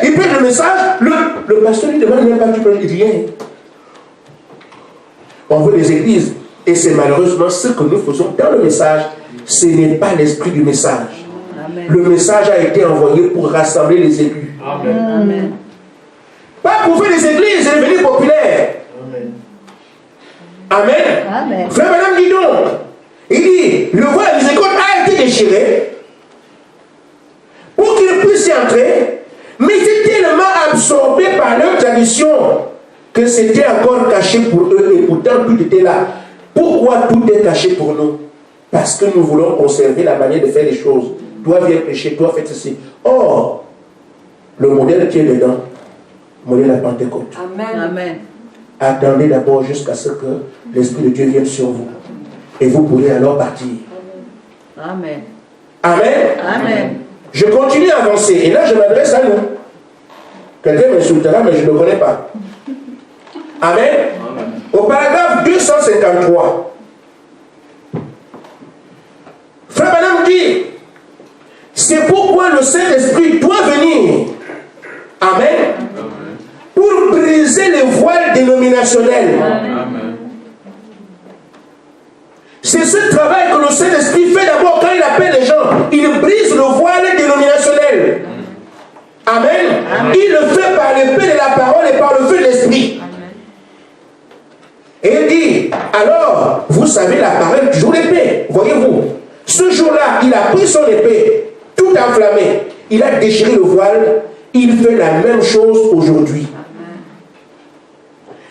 il prêche le message, le pasteur lui demande même pas tu prêches, il dit rien. On veut des églises, et c'est malheureusement ce que nous faisons dans le message. ce n'est pas l'esprit du message. Amen. Le message a été envoyé pour rassembler les élus. Amen. Amen. Pas pour faire des églises et devenir populaires. Amen. Amen. Amen. Frère, madame, dit donc. Il dit, le voile de miséricorde a été déchiré pour qu'ils puissent y entrer, mais c'est tellement absorbé par leur tradition que c'était encore caché pour eux et pourtant tout était là. Pourquoi tout est caché pour nous? Parce que nous voulons conserver la manière de faire les choses. Toi viens prêcher, toi fais ceci. Or, le modèle qui est dedans, modèle de la Pentecôte. Amen. Amen. Attendez d'abord jusqu'à ce que l'Esprit de Dieu vienne sur vous. Et vous pourrez alors partir. Amen. Amen. Amen. Je continue à avancer. Et là, je m'adresse à nous. Quelqu'un m'insultera, mais je ne le connais pas. Amen. Amen. Au paragraphe 253. Frère Branham dit, c'est pourquoi le Saint-Esprit doit venir. Amen. Pour briser les voiles dénominationnels. Amen. C'est ce travail que le Saint-Esprit fait d'abord quand il appelle les gens. Il brise le voile dénominationnel. Amen. Amen. Il le fait par l'épée de la parole et par le feu de l'Esprit. Et il dit, alors, vous savez la parole du jour d'épée. Voyez-vous, ce jour-là, il a pris son épée, tout enflammé. Il a déchiré le voile. Il fait la même chose aujourd'hui.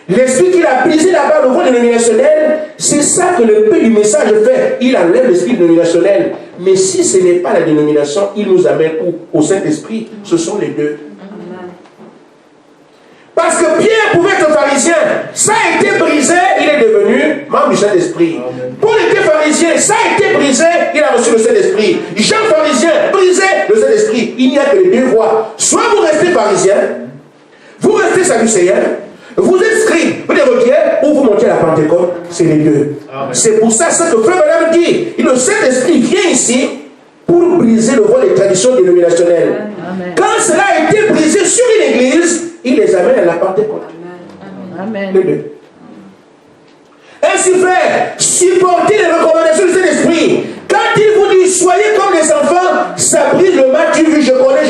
L'esprit qu'il a brisé là-bas, le voile dénominationnel, c'est ça que l'épée du message fait. Il enlève l'esprit dénominationnel. Mais si ce n'est pas la dénomination, il nous amène au Saint-Esprit. Ce sont les deux. Parce que Pierre pouvait être pharisien. Ça a été brisé, il est devenu membre du Saint-Esprit. Paul était pharisien, ça a été brisé, il a reçu le Saint-Esprit. Jean pharisien, brisé, le Saint-Esprit. Il n'y a que les deux voies. Soit vous restez pharisien, vous restez sadducéen, vous êtes scribe, vous êtes requiers, ou vous montez à la Pentecôte. C'est les deux. C'est pour ça ce que Frère Branham dit. Le Saint-Esprit vient ici pour briser le voile des traditions dénominationnelles. Amen. Quand cela a été brisé sur une église, il les amène à la Pentecôte. Amen. Les deux. Ainsi, frère, supportez les recommandations du Saint-Esprit. Quand il vous dit soyez comme des enfants, ça brise le mal. Tu dis je connais.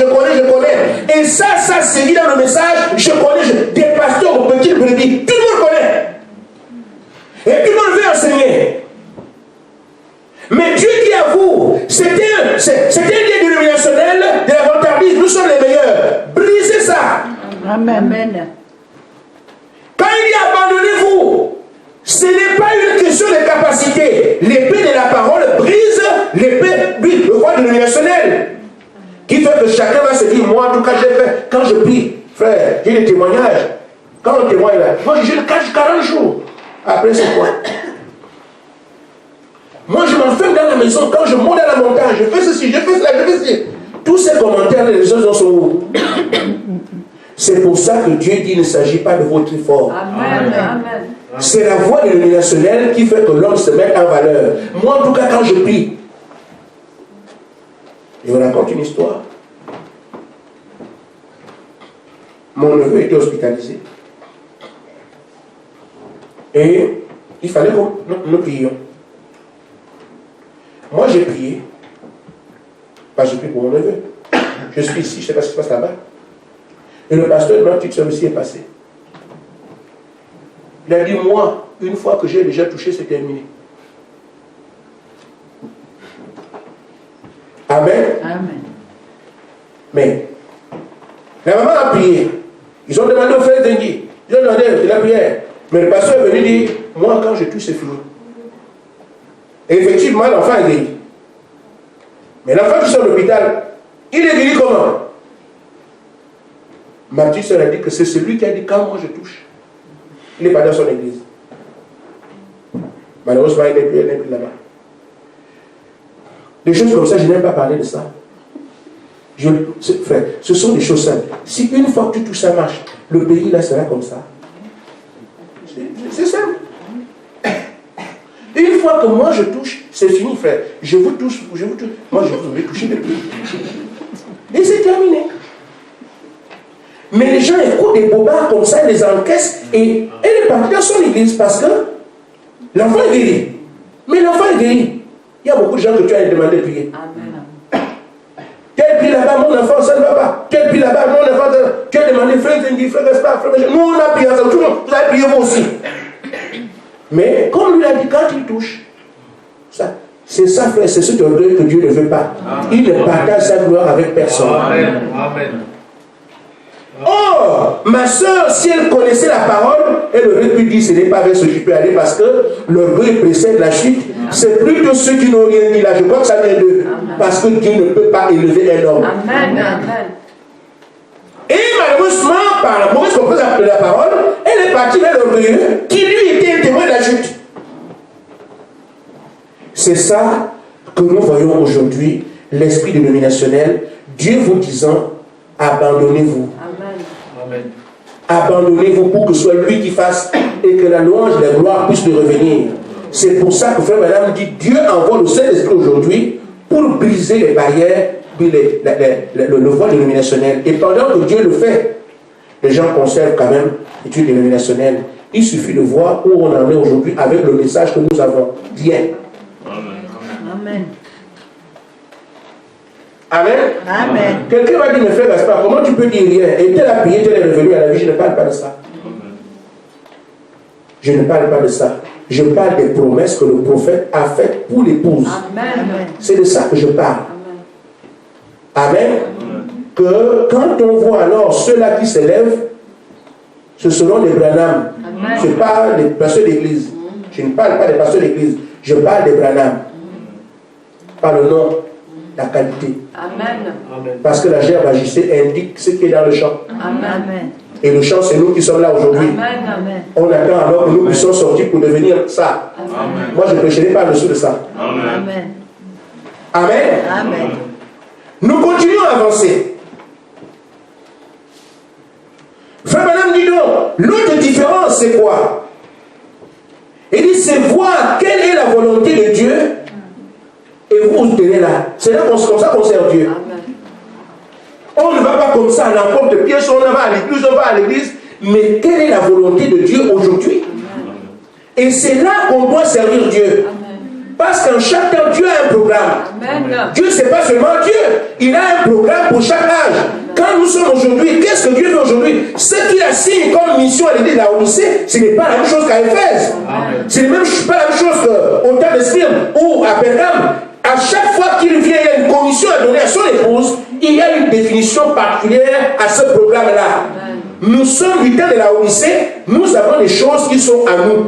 Et ça c'est dit dans le message. Je connais. Des pasteurs aux petites brebis. Tout le monde connaît. Et tout le monde veut enseigner. Mais Dieu dit à vous, c'est un lien dénominationnel de l'avantardisme. Nous sommes les meilleurs. Brisez ça. Amen. Amen. Quand il dit abandonnez-vous, ce n'est pas une question de capacité. L'épée de la parole brise le voile dénominationnel. Qui fait que chacun va se dire, moi en tout cas j'ai fait, quand je prie, frère, j'ai des témoignages. Quand on témoigne là, moi je le cache 40 jours. Après c'est quoi? Moi je m'enferme dans la maison, quand je monte dans la montagne, je fais ceci, je fais cela, je fais ceci. Tous ces commentaires, les gens sont où? C'est pour ça que Dieu dit, il ne s'agit pas de votre effort. Amen. Amen. C'est la voie dénominationnelle qui fait que l'homme se met en valeur. Moi, en tout cas, quand je prie, je vous raconte une histoire. Mon neveu était hospitalisé. Et il fallait que nous prions. Moi, j'ai prié. Pas j'ai prié pour mon neveu. Je suis ici, je ne sais pas ce qui se passe là-bas. Et le pasteur m'a dit que celui-ci est passé. Il a dit, moi, une fois que j'ai déjà touché, c'est terminé. Amen. Amen. Mais, la maman a prié. Ils ont demandé au frère Zengui. Ils ont demandé de la prière. Mais le pasteur est venu dire, moi, quand je touche, c'est fini. Et effectivement, l'enfant est guéri. Mais l'enfant qui est à l'hôpital, il est guéri comment? Ma petite soeur a dit que c'est celui qui a dit, quand moi je touche, il n'est pas dans son église. Malheureusement, il n'est plus là-bas. Des choses comme ça, je n'aime pas parler de ça. Frère, ce sont des choses simples. Si une fois que tu touches, ça marche, le pays là sera comme ça. C'est simple. Une fois que moi je touche, c'est fini, frère. Je vous touche. Moi, je vous vais toucher depuis. Et c'est terminé. Mais les gens écoutent des bobards comme ça, ils les encaissent et ils partent dans son église parce que l'enfant est guéri. Mais l'enfant est guéri. Il y a beaucoup de gens que tu as demandé de prier. Amen. Quel prie là-bas, mon enfant, ça ne va pas. Quel prie là-bas, mon enfant, tu as demandé, frère Zengi, frère Gaspard, frère Benjamin. Nous, on a prié ensemble. Tout le monde, vous avez prié vous aussi. Mais comme lui a dit, quand il touche, ça, c'est ça, frère, c'est cet orgueil que Dieu ne veut pas. Il ne partage sa gloire avec personne. Amen. Amen. Or, ma soeur, si elle connaissait la parole, elle aurait pu dire, ce n'est pas vers ce que je peux aller parce que l'orgueil précède la chute. C'est plutôt ceux qui n'ont rien dit là. Je crois que ça vient d'eux. Parce que Dieu ne peut pas élever un homme. Amen. Amen. Et malheureusement, par la mauvaise compréhension de la parole, elle est partie vers l'orgueilleux qui lui était un témoin de la chute. C'est ça que nous voyons aujourd'hui, l'esprit dénominationnel, Dieu vous disant, abandonnez-vous. Amen. Abandonnez-vous pour que ce soit lui qui fasse et que la louange et la gloire puissent lui revenir. C'est pour ça que frère Madame dit, Dieu envoie le Saint-Esprit aujourd'hui pour briser les barrières, le voile dénominationnel. Et pendant que Dieu le fait, les gens conservent quand même l'étude dénominationnelle. Il suffit de voir où on en est aujourd'hui avec le message que nous avons. Bien. Amen. Amen. Amen. Quelqu'un va dire, mais frère Gaspard, comment tu peux dire rien? Et tel a prié, tel est revenu à la vie, je ne parle pas de ça. Je ne parle pas de ça. Je parle des promesses que le prophète a faites pour l'épouse. Amen. C'est de ça que je parle. Amen. Que quand on voit alors ceux-là qui s'élèvent, ce seront des Branham. Je parle des pasteurs d'église. Je ne parle pas des pasteurs d'église. Je parle des Branham. Par le nom, la qualité. Amen. Parce que la gerbe agissée indique ce qui est dans le champ. Amen. Et le champ, c'est nous qui sommes là aujourd'hui. Amen. On attend alors que nous puissions sortir pour devenir ça. Amen. Moi, je ne prêcherai pas au-dessous de ça. Amen. Amen. Amen. Nous continuons à avancer. Frère Madame dit donc, l'autre différence, c'est quoi? Il dit, c'est voir quelle est la volonté de Dieu et vous vous tenez là. C'est là comme ça qu'on sert Dieu. Amen. On ne va pas comme ça, à n'importe quelle pièce, on va à l'église, mais quelle est la volonté de Dieu aujourd'hui? Et c'est là qu'on doit servir Dieu. Parce qu'en chaque temps, Dieu a un programme. Amen. Dieu, ce n'est pas seulement Dieu. Il a un programme pour chaque âge. Quand nous sommes aujourd'hui, qu'est-ce que Dieu fait aujourd'hui? Ce qu'il assigne comme mission à l'église de la Odyssée, ce n'est pas la même chose qu'à Éphèse. Ce n'est même pas la même chose qu'au temps de Smyrne ou à Pergame. À chaque fois qu'il vient, il y a une commission à donner à son épouse. Il y a une définition particulière à ce programme-là. Nous sommes du temps de la Odyssée. Nous avons des choses qui sont à nous.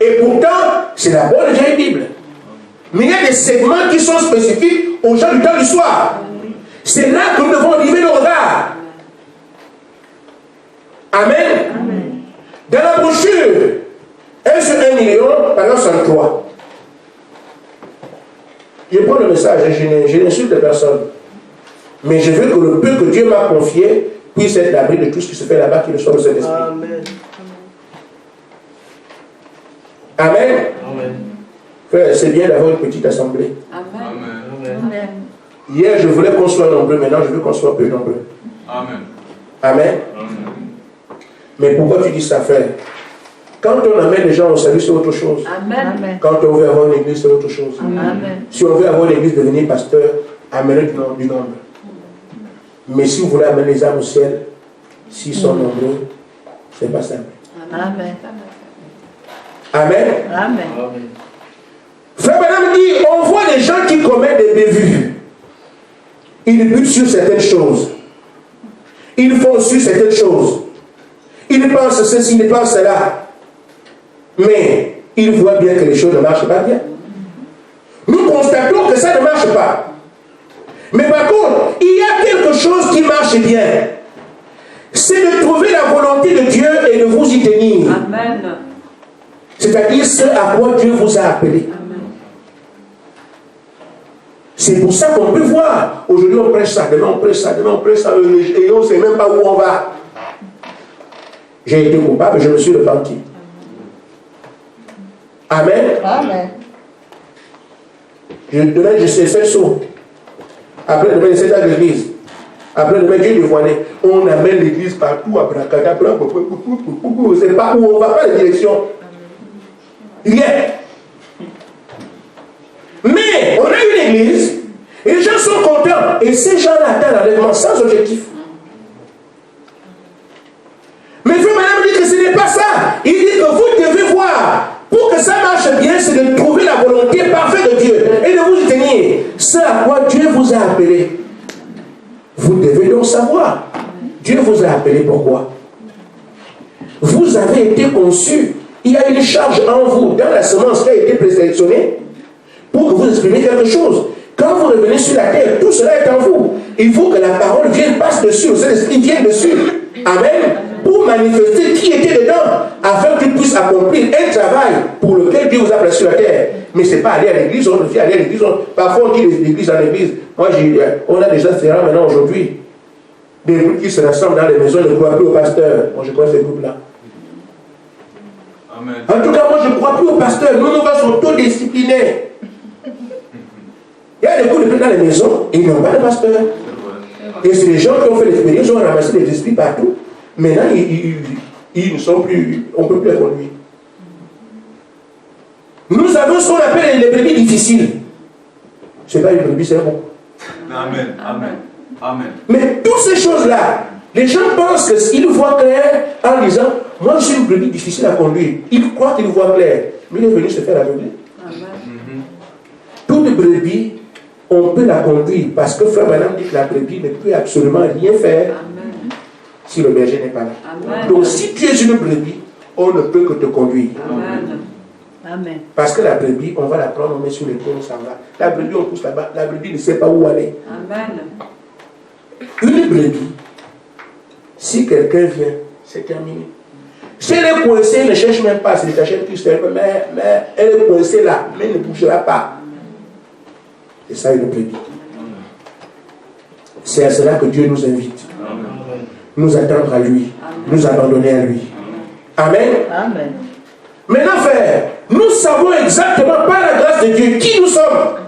Et pourtant, c'est la bonne vieille Bible. Mais il y a des segments qui sont spécifiques aux gens du temps du soir. C'est là que nous devons livrer nos regards. Amen. Dans la brochure, 1 sur 1 million, par 63. Je prends le message, je n'insulte personne. Mais je veux que le peu que Dieu m'a confié puisse être l'abri de tout ce qui se fait là-bas, qui ne soit le Saint-Esprit. Amen. Amen. Amen. Frère, c'est bien d'avoir une petite assemblée. Amen. Amen. Hier, je voulais qu'on soit nombreux, maintenant je veux qu'on soit peu nombreux. Amen. Amen. Mais pourquoi tu dis ça, frère? Quand on amène les gens au service, c'est autre chose. Amen. Quand on veut avoir une église, c'est autre chose. Amen. Si on veut avoir une église, devenir pasteur, amener du nombre. Mais si vous voulez amener les âmes au ciel, s'ils sont nombreux, c'est pas simple. Amen. Amen. Amen. Amen. Frère Madame dit, on voit des gens qui commettent des bévues. Ils butent sur certaines choses. Ils font sur certaines choses. Ils pensent ceci, ils pensent cela. Mais ils voient bien que les choses ne marchent pas bien. Nous constatons que ça ne marche pas. Mais par contre, il y a quelque chose qui marche bien. C'est de trouver la volonté de Dieu et de vous y tenir. Amen. C'est-à-dire ce à quoi Dieu vous a appelé. C'est pour ça qu'on peut voir. Aujourd'hui on prêche ça, demain on prêche ça, demain on prêche ça, et on ne sait même pas où on va. J'ai été coupable, je me suis repenti. Amen. Amen. Demain je sais, c'est saut. Après demain c'est à l'église. Après demain Dieu dévoilé. On amène l'église partout à Bracadabra. C'est pas où on va, pas la direction. Rien. Mais on a une église, et les gens sont contents, et ces gens-là atteignent l'enlèvement sans objectif. Mais frère Madame dit que ce n'est pas ça. Il dit que vous devez voir, pour que ça marche bien, c'est de trouver la volonté parfaite de Dieu et de vous y tenir. C'est à quoi Dieu vous a appelé. Vous devez donc savoir. Dieu vous a appelé pourquoi? Vous avez été conçus. Il y a une charge en vous, dans la semence qui a été présélectionnée, pour que vous exprimiez quelque chose. Quand vous revenez sur la terre, tout cela est en vous. Il faut que la parole vienne, passe dessus, le Saint-Esprit vienne dessus. Amen. Pour manifester qui était dedans, afin qu'il puisse accomplir un travail pour lequel Dieu vous a placé sur la terre. Mais ce n'est pas aller à l'église, on devient aller à l'église. Parfois on dit l'église en église. Moi, on a déjà fait maintenant aujourd'hui. Des groupes qui se rassemblent dans les maisons ne croient plus au pasteur. Moi, je crois ces groupes-là. Amen. En tout cas, moi, je ne crois plus au pasteur. Nous va s'autodiscipliner. Il y a des groupes dans les maisons et ils n'ont pas de pasteur. Et c'est les gens qui ont fait l'expérience, ils ont ramassé des esprits partout. Maintenant, ils ne sont plus, on ne peut plus les conduire. Nous avons ce qu'on appelle les brebis difficiles. Ce n'est pas une brebis, c'est bon. Amen. Amen. Amen. Mais toutes ces choses-là, les gens pensent qu'ils voient clair en disant, moi je suis une brebis difficile à conduire. Ils croient qu'ils voient clair, mais il est venu se faire aveugler. Toute brebis, on peut la conduire parce que frère Madame dit que la brebis ne peut absolument rien faire. Amen. Si le berger n'est pas là. Amen. Donc si tu es une brebis, on ne peut que te conduire. Amen. Amen. Parce que la brebis, on va la prendre, on met sur l'épaule, on s'en va. La brebis, on pousse là-bas. La brebis ne sait pas où aller. Amen. Une brebis, si quelqu'un vient, c'est terminé. Si elle est coincée, elle ne cherche même pas, c'est détaché de Christ, mais elle est coincée là, mais elle ne bougera pas. C'est ça une brebis. C'est à cela que Dieu nous invite. Amen. Nous attendre à lui. Amen. Nous abandonner à lui. Amen. Amen. Maintenant, frère, nous savons exactement par la grâce de Dieu qui nous sommes. Amen.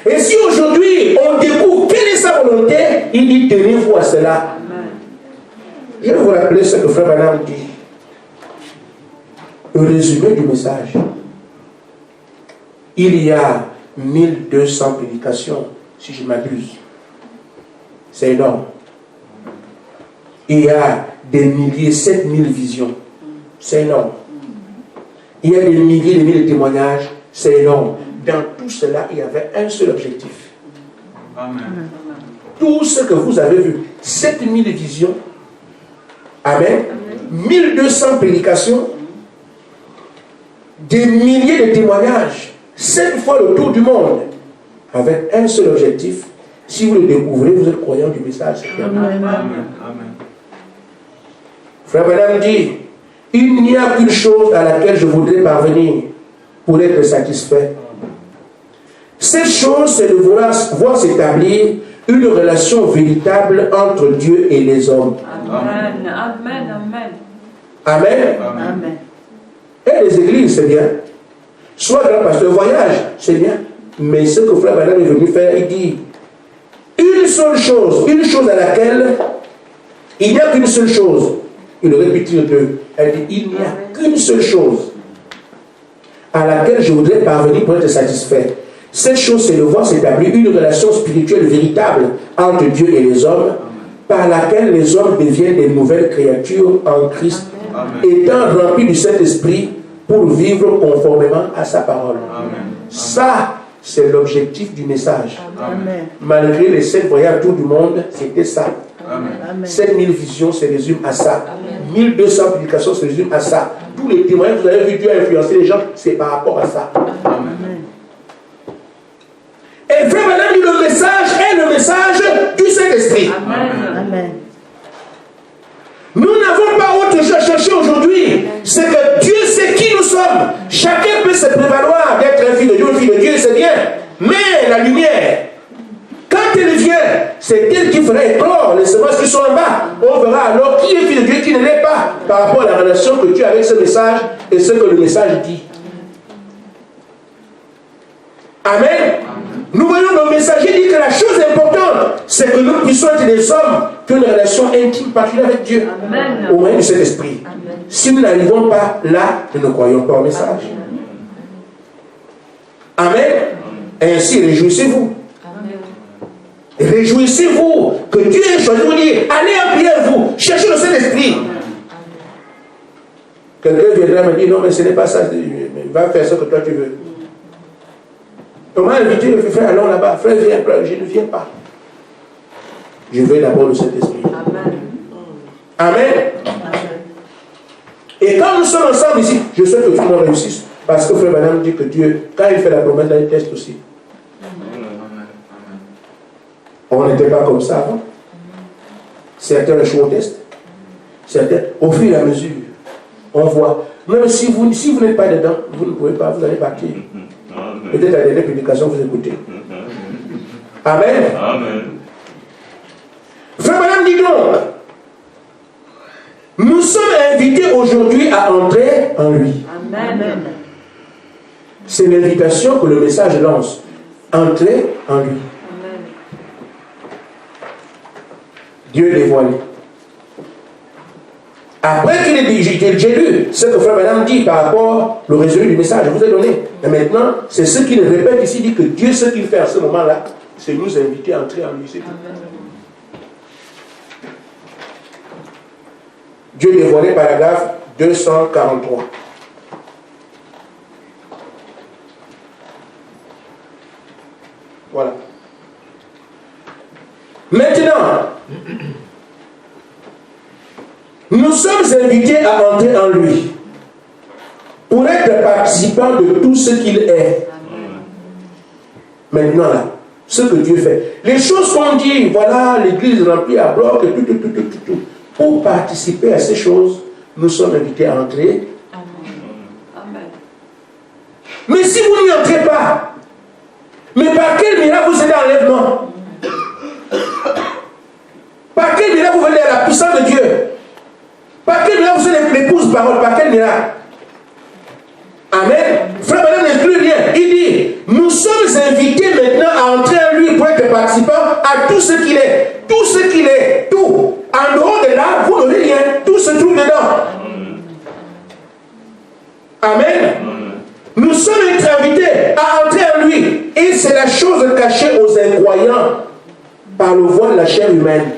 Et si aujourd'hui on découvre quelle est sa volonté, il dit tenez-vous à cela. Amen. Je vais vous rappeler ce que frère Branham dit. Le résumé du message. Il y a 1200 prédications, si je m'abuse. C'est énorme. Il y a des milliers, 7000 visions. C'est énorme. Il y a des milliers de témoignages. C'est énorme. Dans tout cela, il y avait un seul objectif. Amen. Tout ce que vous avez vu, 7000 visions. Amen. 1200 prédications. Des milliers de témoignages. 7 fois le tour du monde. Avec un seul objectif. Si vous le découvrez, vous êtes croyant du message. Amen. Amen. Frère Branham dit, il n'y a qu'une chose à laquelle je voudrais parvenir pour être satisfait. Cette chose, c'est de voir s'établir une relation véritable entre Dieu et les hommes. Amen. Amen. Amen. Amen. Amen. Et les églises, c'est bien. Soit grand pasteur, voyage, c'est bien. Mais ce que frère Branham est venu faire, il dit, une seule chose, une chose à laquelle il n'y a qu'une seule chose. Il aurait pu dire deux. Elle dit, il n'y a qu'une seule chose à laquelle je voudrais parvenir pour être satisfait. Cette chose, c'est de voir s'établir une relation spirituelle véritable entre Dieu et les hommes, par laquelle les hommes deviennent des nouvelles créatures en Christ, étant remplis du Saint-Esprit pour vivre conformément à sa parole. Amen. Ça, c'est l'objectif du message. Amen. Malgré les 7 voyages autour du monde, c'était ça. Amen. 7000 visions se résument à ça. 1200 publications se résument à ça. Tous les témoignages que vous avez vu, Dieu a influencé les gens, c'est par rapport à ça. Amen. Et frère Branham dit, le message est le message du Saint-Esprit. Amen. Amen. Nous n'avons pas autre chose à chercher aujourd'hui. C'est que Dieu sait qui nous sommes. Chacun peut se prévaloir d'être un fils de Dieu, une fille de Dieu, c'est bien. Mais la lumière, quand elle vient, c'est elle qui fera éclore les semences qui sont en bas. On verra alors qui est fils de Dieu, qui ne l'est pas, par rapport à la relation que tu as avec ce message et ce que le message dit. Amen. Nous voyons le messager dit que la chose importante, c'est que nous puissions être des hommes qui ont une relation intime particulière avec Dieu. Amen. Au moyen de cet esprit. Amen. Si nous n'arrivons pas là, nous ne croyons pas au message. Amen. Ainsi, réjouissez-vous. Réjouissez-vous que Dieu ait choisi vous dire, allez en prière vous, cherchez le Saint-Esprit. Quelqu'un viendra me dire, non mais ce n'est pas ça, va faire ce que toi tu veux. On m'a invité, le frère, allons là-bas, frère viens, je ne viens pas. Je veux d'abord le Saint-Esprit. Amen. Amen. Et quand nous sommes ensemble ici, je souhaite que tout le monde réussisse. Parce que frère Madame dit que Dieu, quand il fait la promesse, il teste aussi. On n'était pas comme ça avant. Certains échouent au test. Certains, au fur et à mesure, on voit. Même si vous n'êtes pas dedans, vous ne pouvez pas, vous allez partir. Peut-être la dernière publication, vous écoutez. Amen. Amen. Frère Madame dit donc, nous sommes invités aujourd'hui à entrer en lui. Amen. C'est l'invitation que le message lance. Entrer en lui. Amen. Dieu dévoilé. Après qu'il ait dit, j'ai lu ce que frère Madame dit par rapport au résumé du message, je vous ai donné. Et maintenant, c'est ce qu'il répète ici, dit que Dieu, ce qu'il fait à ce moment-là, c'est nous inviter à entrer en lui. C'est tout. Dieu dévoilé, paragraphe 243. Voilà. Maintenant, nous sommes invités à entrer en lui pour être participants de tout ce qu'il est. Maintenant, là, ce que Dieu fait. Les choses qu'on dit, voilà, l'église remplie à bloc, et tout. Pour participer à ces choses, nous sommes invités à entrer. Amen. Mais si vous n'y entrez pas, mais par quel miracle vous êtes enlèvement? Par quel miracle vous venez à la puissance de Dieu? Par quel miracle vous êtes l'épouse parole? Par quel miracle? Amen. Frère Madame n'exclut rien. Il dit, nous sommes invités maintenant à entrer en lui pour être participants à tout ce qu'il est. Tout ce qu'il est. Tout. En dehors de là, vous n'aurez rien. Tout se trouve dedans. Amen. Nous sommes invités à entrer en lui. Et c'est la chose cachée aux incroyants par le voile de la chair humaine.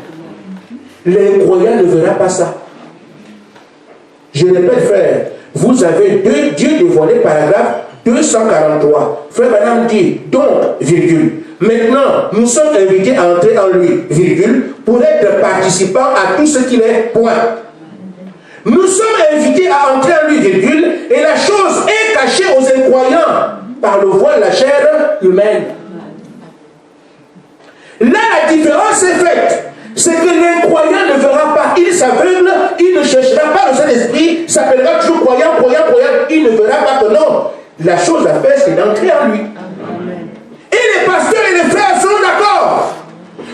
L'incroyant ne verra pas ça. Je répète, frère, vous avez Dieu dévoilé, paragraphe 243. Frère Madame dit, donc, virgule. Maintenant, nous sommes invités à entrer en lui, virgule, pour être participants à tout ce qu'il est, point. Nous sommes invités à entrer en lui, virgule, et la chose est cachée aux incroyants par le voile de la chair humaine. Là, la différence est faite. C'est que l'incroyant ne verra pas. Il s'aveugle, il ne cherchera pas le Saint-Esprit, s'appellera toujours croyant. Il ne verra pas que non. La chose à faire, c'est d'entrer en lui. Amen. Et les pasteurs et les frères sont d'accord.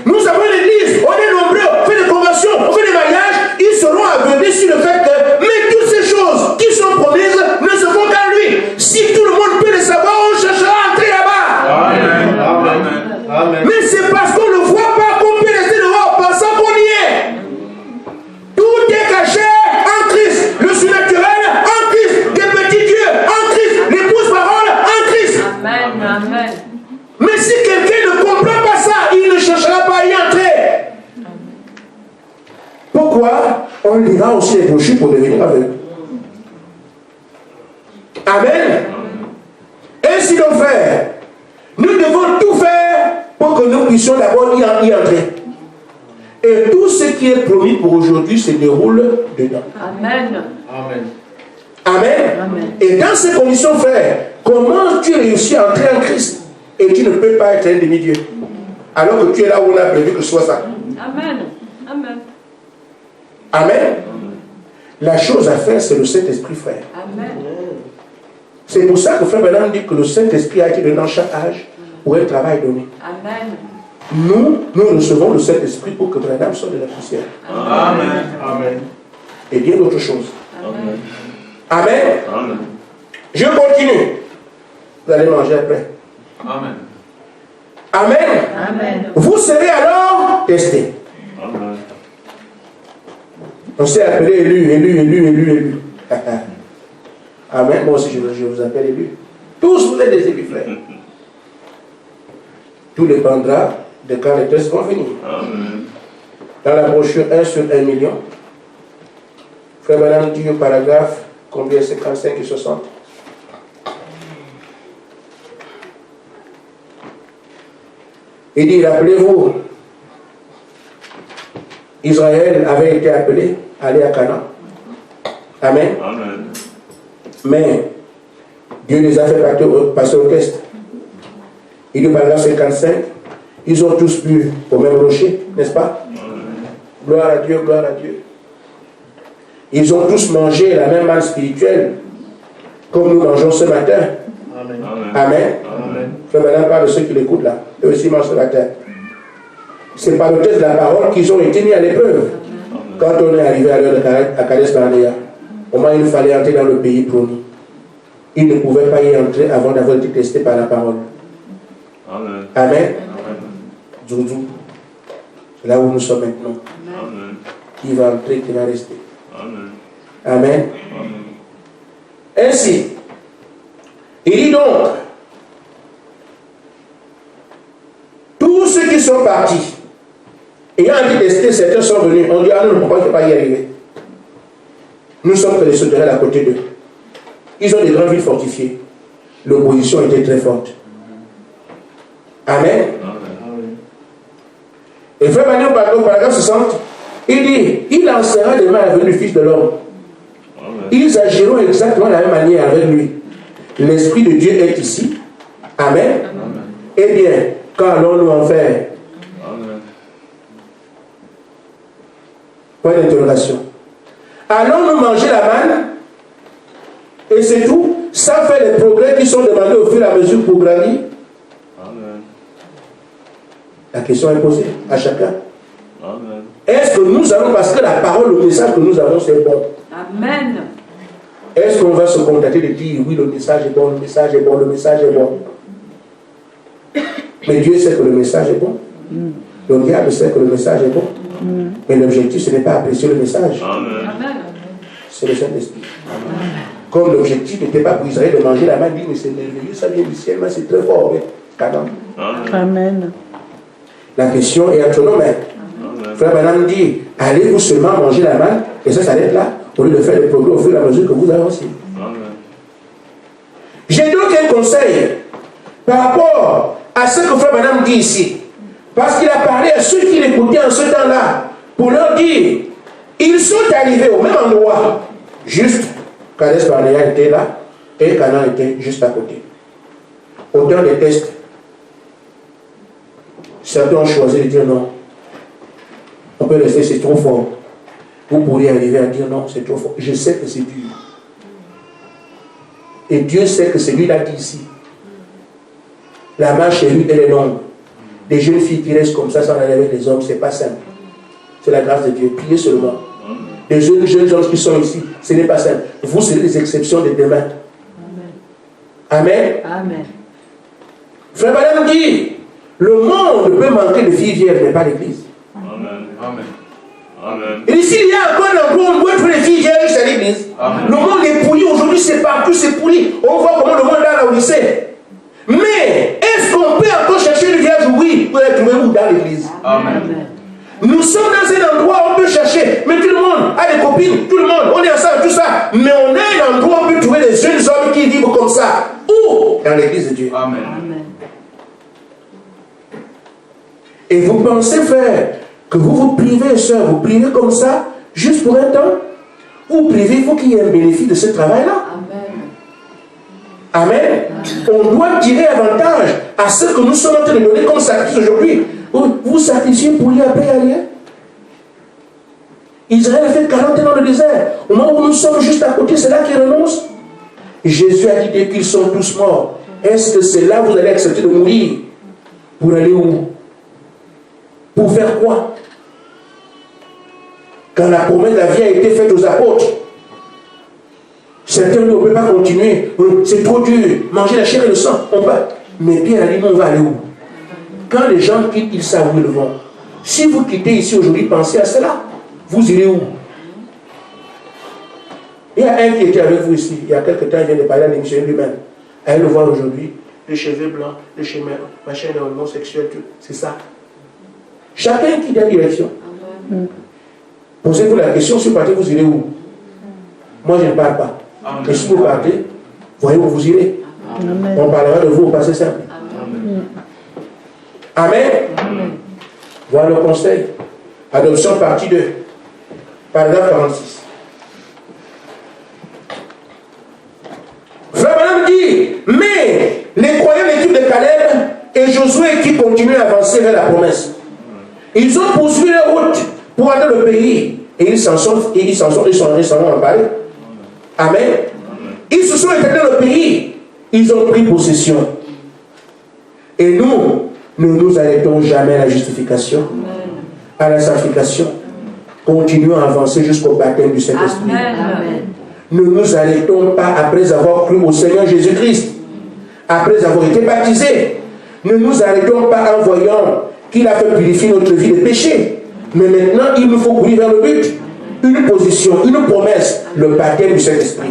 Nous avons l'église, on est nombreux, on fait des conventions, on fait des mariages, ils seront aveuglés sur le fait que, mais toutes ces choses qui sont promises ne se font qu'à lui. Si tout le monde peut les savoir, on cherchera à entrer là-bas. Amen. Amen. Amen. Mais c'est parce qu'on ne voit pas qu'on peut rester dehors pensant qu'on y est. Tout est caché en Christ. Le surnaturel en Christ. Des petits dieux en Christ. L'épouse parole en Christ. Amen. Amen. Mais si quelqu'un ne comprend pas ça, il ne cherchera pas à y entrer. Pourquoi? On lira aussi les brochures pour devenir aveugle. Amen. Ainsi donc, frère, nous devons tout faire pour que nous puissions d'abord y entrer. Et tout ce qui est promis pour aujourd'hui se déroule dedans. Amen. Amen. Amen. Amen. Et dans ces conditions, frère, comment tu réussis à entrer en Christ et tu ne peux pas être un demi-dieu alors que tu es là où on a prévu que ce soit ça? Amen. Amen. Amen. La chose à faire, c'est le Saint-Esprit, frère. Amen. C'est pour ça que frère Bernard dit que le Saint-Esprit a été donné dans chaque âge pour un travail donné. Amen. Nous recevons le Saint-Esprit pour que Bernard sorte de la poussière. Amen. Amen. Et bien d'autres choses. Amen. Amen. Amen. Je continue. Vous allez manger après. Amen. Amen. Amen. Vous serez alors testés. Amen. On s'est appelé élu. Amen. Moi aussi, je vous appelle élu. Tous vous êtes des élus, frères. Tout dépendra de quand les tests vont venir. Amen. Dans la brochure 1 sur 1 million, Frère Madame dit au paragraphe, combien 55 et 60. Il dit, rappelez-vous, Israël avait été appelé à aller à Canaan. Amen. Amen. Mais Dieu les a fait passer au test. Il dit au paragraphe 55, ils ont tous bu au même rocher, n'est-ce pas? Amen. Gloire à Dieu, gloire à Dieu. Ils ont tous mangé la même manne spirituelle, comme nous mangeons ce matin. Amen. Amen. Amen. Amen. Frère Madame parle de ceux qui l'écoutent là. Eux aussi mangent ce matin. C'est par le test de la parole qu'ils ont été mis à l'épreuve. Quand on est arrivé à l'heure à Kadesh Barnea, au moins il fallait entrer dans le pays promis. Ils ne pouvaient pas y entrer avant d'avoir été testés par la parole. Amen. Amen. Amen. Zouzou. C'est là où nous sommes maintenant. Amen. Qui va entrer, qui va rester. Amen. Amen. Amen. Ainsi, il dit donc, tous ceux qui sont partis, ayant été testés, certains sont venus, on dit, ah non, pourquoi je ne peux pas y arriver? Nous sommes que les sauterelles à côté d'eux. Ils ont des grandes villes fortifiées. L'opposition était très forte. Amen. Amen. Et frère Mané, au paragraphe 60, il dit, il lancera les mains avec le Fils de l'homme. Amen. Ils agiront exactement de la même manière avec lui. L'Esprit de Dieu est ici. Amen. Amen. Eh bien, quand allons-nous en faire? Amen. Point d'interrogation. Allons-nous manger la manne? Et c'est tout? Sans faire les progrès qui sont demandés au fur et à mesure pour grandir? Amen. La question est posée à chacun. Amen. Est-ce que nous allons, parce que la parole, le message que nous avons, c'est bon. Amen. Est-ce qu'on va se contenter de dire, oui, le message est bon, le message est bon, le message est bon? Mais Dieu sait que le message est bon. Le diable sait que le message est bon. Mais l'objectif, ce n'est pas apprécier le message. Amen. Amen. C'est le Saint-Esprit. Comme l'objectif n'était pas pour Israël de manger la manne, il dit, mais c'est merveilleux, ça vient du ciel, mais c'est très fort. Mais pardon. Amen. Amen. La question est entre nos mains. Amen. Frère Madame dit, allez-vous seulement manger la manne, et ça s'arrête là, au lieu de faire des progrès au fur et à mesure que vous avancez. Amen. J'ai donc un conseil par rapport à ce que Frère Madame dit ici. Parce qu'il a parlé à ceux qui l'écoutaient en ce temps-là, pour leur dire, ils sont arrivés au même endroit, juste Kadesh Barnea était là, et Canaan était juste à côté. Au temps des tests, certains ont choisi de dire non. On peut rester, c'est trop fort. Vous pourriez arriver à dire non, c'est trop fort. Je sais que c'est dur. Et Dieu sait que c'est lui qui l'a dit ici. La marche chez lui, elle est longue. Des jeunes filles qui restent comme ça sans aller avec les hommes, c'est pas simple. C'est la grâce de Dieu. Priez seulement. Les jeunes hommes qui sont ici, ce n'est pas simple. Vous serez des exceptions de demain. Amen. Amen. Frère Madame dit, le monde peut manquer de filles vierges, mais pas l'église. Amen. Amen. Amen. Et s'il y a encore un endroit où on doit trouver les filles vierges, c'est l'église. Amen. Le monde est pourri aujourd'hui, c'est partout, c'est pourri. On voit comment le monde est là au lycée. Mais est-ce qu'on peut encore chercher une vierge? Oui, vous allez trouver où? Dans l'église. Amen. Nous sommes dans un endroit où on peut chercher, mais tout le monde a des copines, tout le monde, on est ensemble, tout ça. Mais on a un endroit où on peut trouver des jeunes hommes qui vivent comme ça. Où? Dans l'église de Dieu. Amen. Amen. Et vous pensez, frère, que vous vous privez, soeur, vous privez comme ça, juste pour un temps? Vous privez, il faut qu'il y ait un bénéfice de ce travail-là. Amen. Amen. On doit tirer avantage à ce que nous sommes en train de donner comme sacrifice aujourd'hui. Vous sacrifiez pour y après y aller. Israël a fait 40 ans dans le désert. Au moment où nous sommes juste à côté, c'est là qu'il renonce. Jésus a dit dès qu'ils sont tous morts, est-ce que c'est là que vous allez accepter de mourir? Pour aller où? Pour faire quoi? Quand la promesse de la vie a été faite aux apôtres, certains ne peuvent pas continuer. C'est trop dur. Manger la chair et le sang, on va. Mais Pierre a dit, on va aller où? Quand les gens quittent, ils savent où ils vont. Si vous quittez ici aujourd'hui, pensez à cela. Vous irez où? Il y a un qui était avec vous ici, il y a quelques temps, il vient de parler à l'émission lui-même. Allez le voir aujourd'hui. Les cheveux blancs, les chemins, machin d'énormément sexuel, c'est ça. Chacun qui donne direction. Posez-vous la question, si vous partez, vous irez où? Moi, je ne parle pas. Et si vous partez, voyez où vous irez. Amen. On parlera de vous au passé simple. Amen. Amen. Voilà le conseil. Adoption partie 2. Paragraphe 46. Frère Branham dit, mais les croyants de l'équipe de Caleb et Josué qui continuent à avancer vers la promesse, ils ont poursuivi leur route pour aller dans le pays et ils s'en sont emparés. Amen. Ils se sont établis dans le pays, ils ont pris possession. Et nous, ne nous arrêtons jamais à la justification, à la sanctification. Continuons à avancer jusqu'au baptême du Saint-Esprit. Ne nous arrêtons pas après avoir cru au Seigneur Jésus-Christ, après avoir été baptisés. Ne nous arrêtons pas en voyant qu'il a fait purifier notre vie de péché. Mais maintenant, il nous faut courir vers le but. Une position, une promesse, le baptême du Saint-Esprit.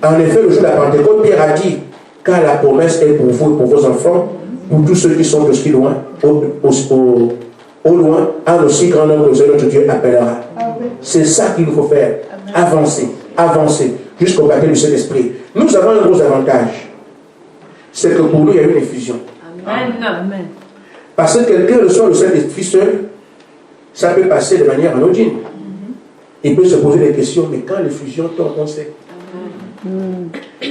En effet, le jour de la Pentecôte, Pierre a dit, car la promesse est pour vous et pour vos enfants, pour tous ceux qui sont aussi loin, au loin, en aussi grand nombre que le Seigneur notre Dieu appellera. C'est ça qu'il nous faut faire. Avancer, avancer, jusqu'au baptême du Saint-Esprit. Nous avons un gros avantage. C'est que pour nous, il y a une effusion. Amen. Parce que quelqu'un reçoit le Saint-Esprit seul, ça peut passer de manière anodine. Il peut se poser des questions, mais quand l'effusion tombe, on sait.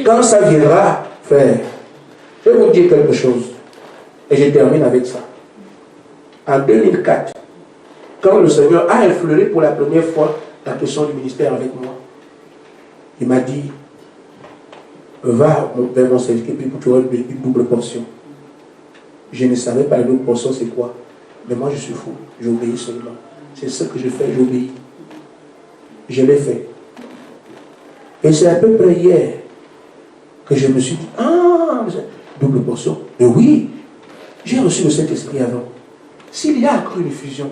Quand ça viendra, frère, je vais vous dire quelque chose. Et je termine avec ça. En 2004, quand le Seigneur a effleuré pour la première fois la question du ministère avec moi, il m'a dit, va vers mon service, puis tu auras une double portion. Je ne savais pas la double portion c'est quoi. Mais moi je suis fou, j'obéis seulement. C'est ce que je fais, j'obéis. Je l'ai fait. Et c'est à peu près hier que je me suis dit, double portion. Et oui, j'ai reçu le Saint-Esprit avant. S'il y a encore une fusion,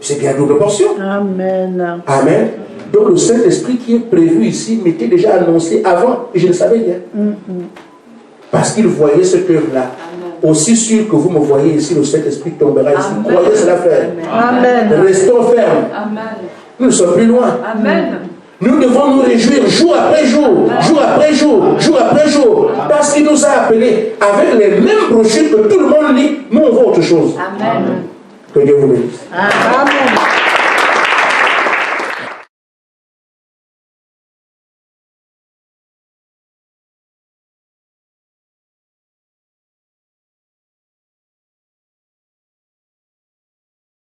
c'est bien double portion. Amen. Amen. Donc le Saint-Esprit qui est prévu ici m'était déjà annoncé avant et je le savais bien. Parce qu'il voyait cette œuvre-là. Aussi sûr que vous me voyez ici, le Saint-Esprit tombera ici. Croyez cela faire. Amen. Restons fermes. Nous ne sommes plus loin. Amen. Nous devons nous réjouir jour après jour, jour après jour, jour après jour. Parce qu'il nous a appelés avec les mêmes brochures que tout le monde lit. Nous, on voit autre chose. Amen. Que Dieu vous bénisse. Amen.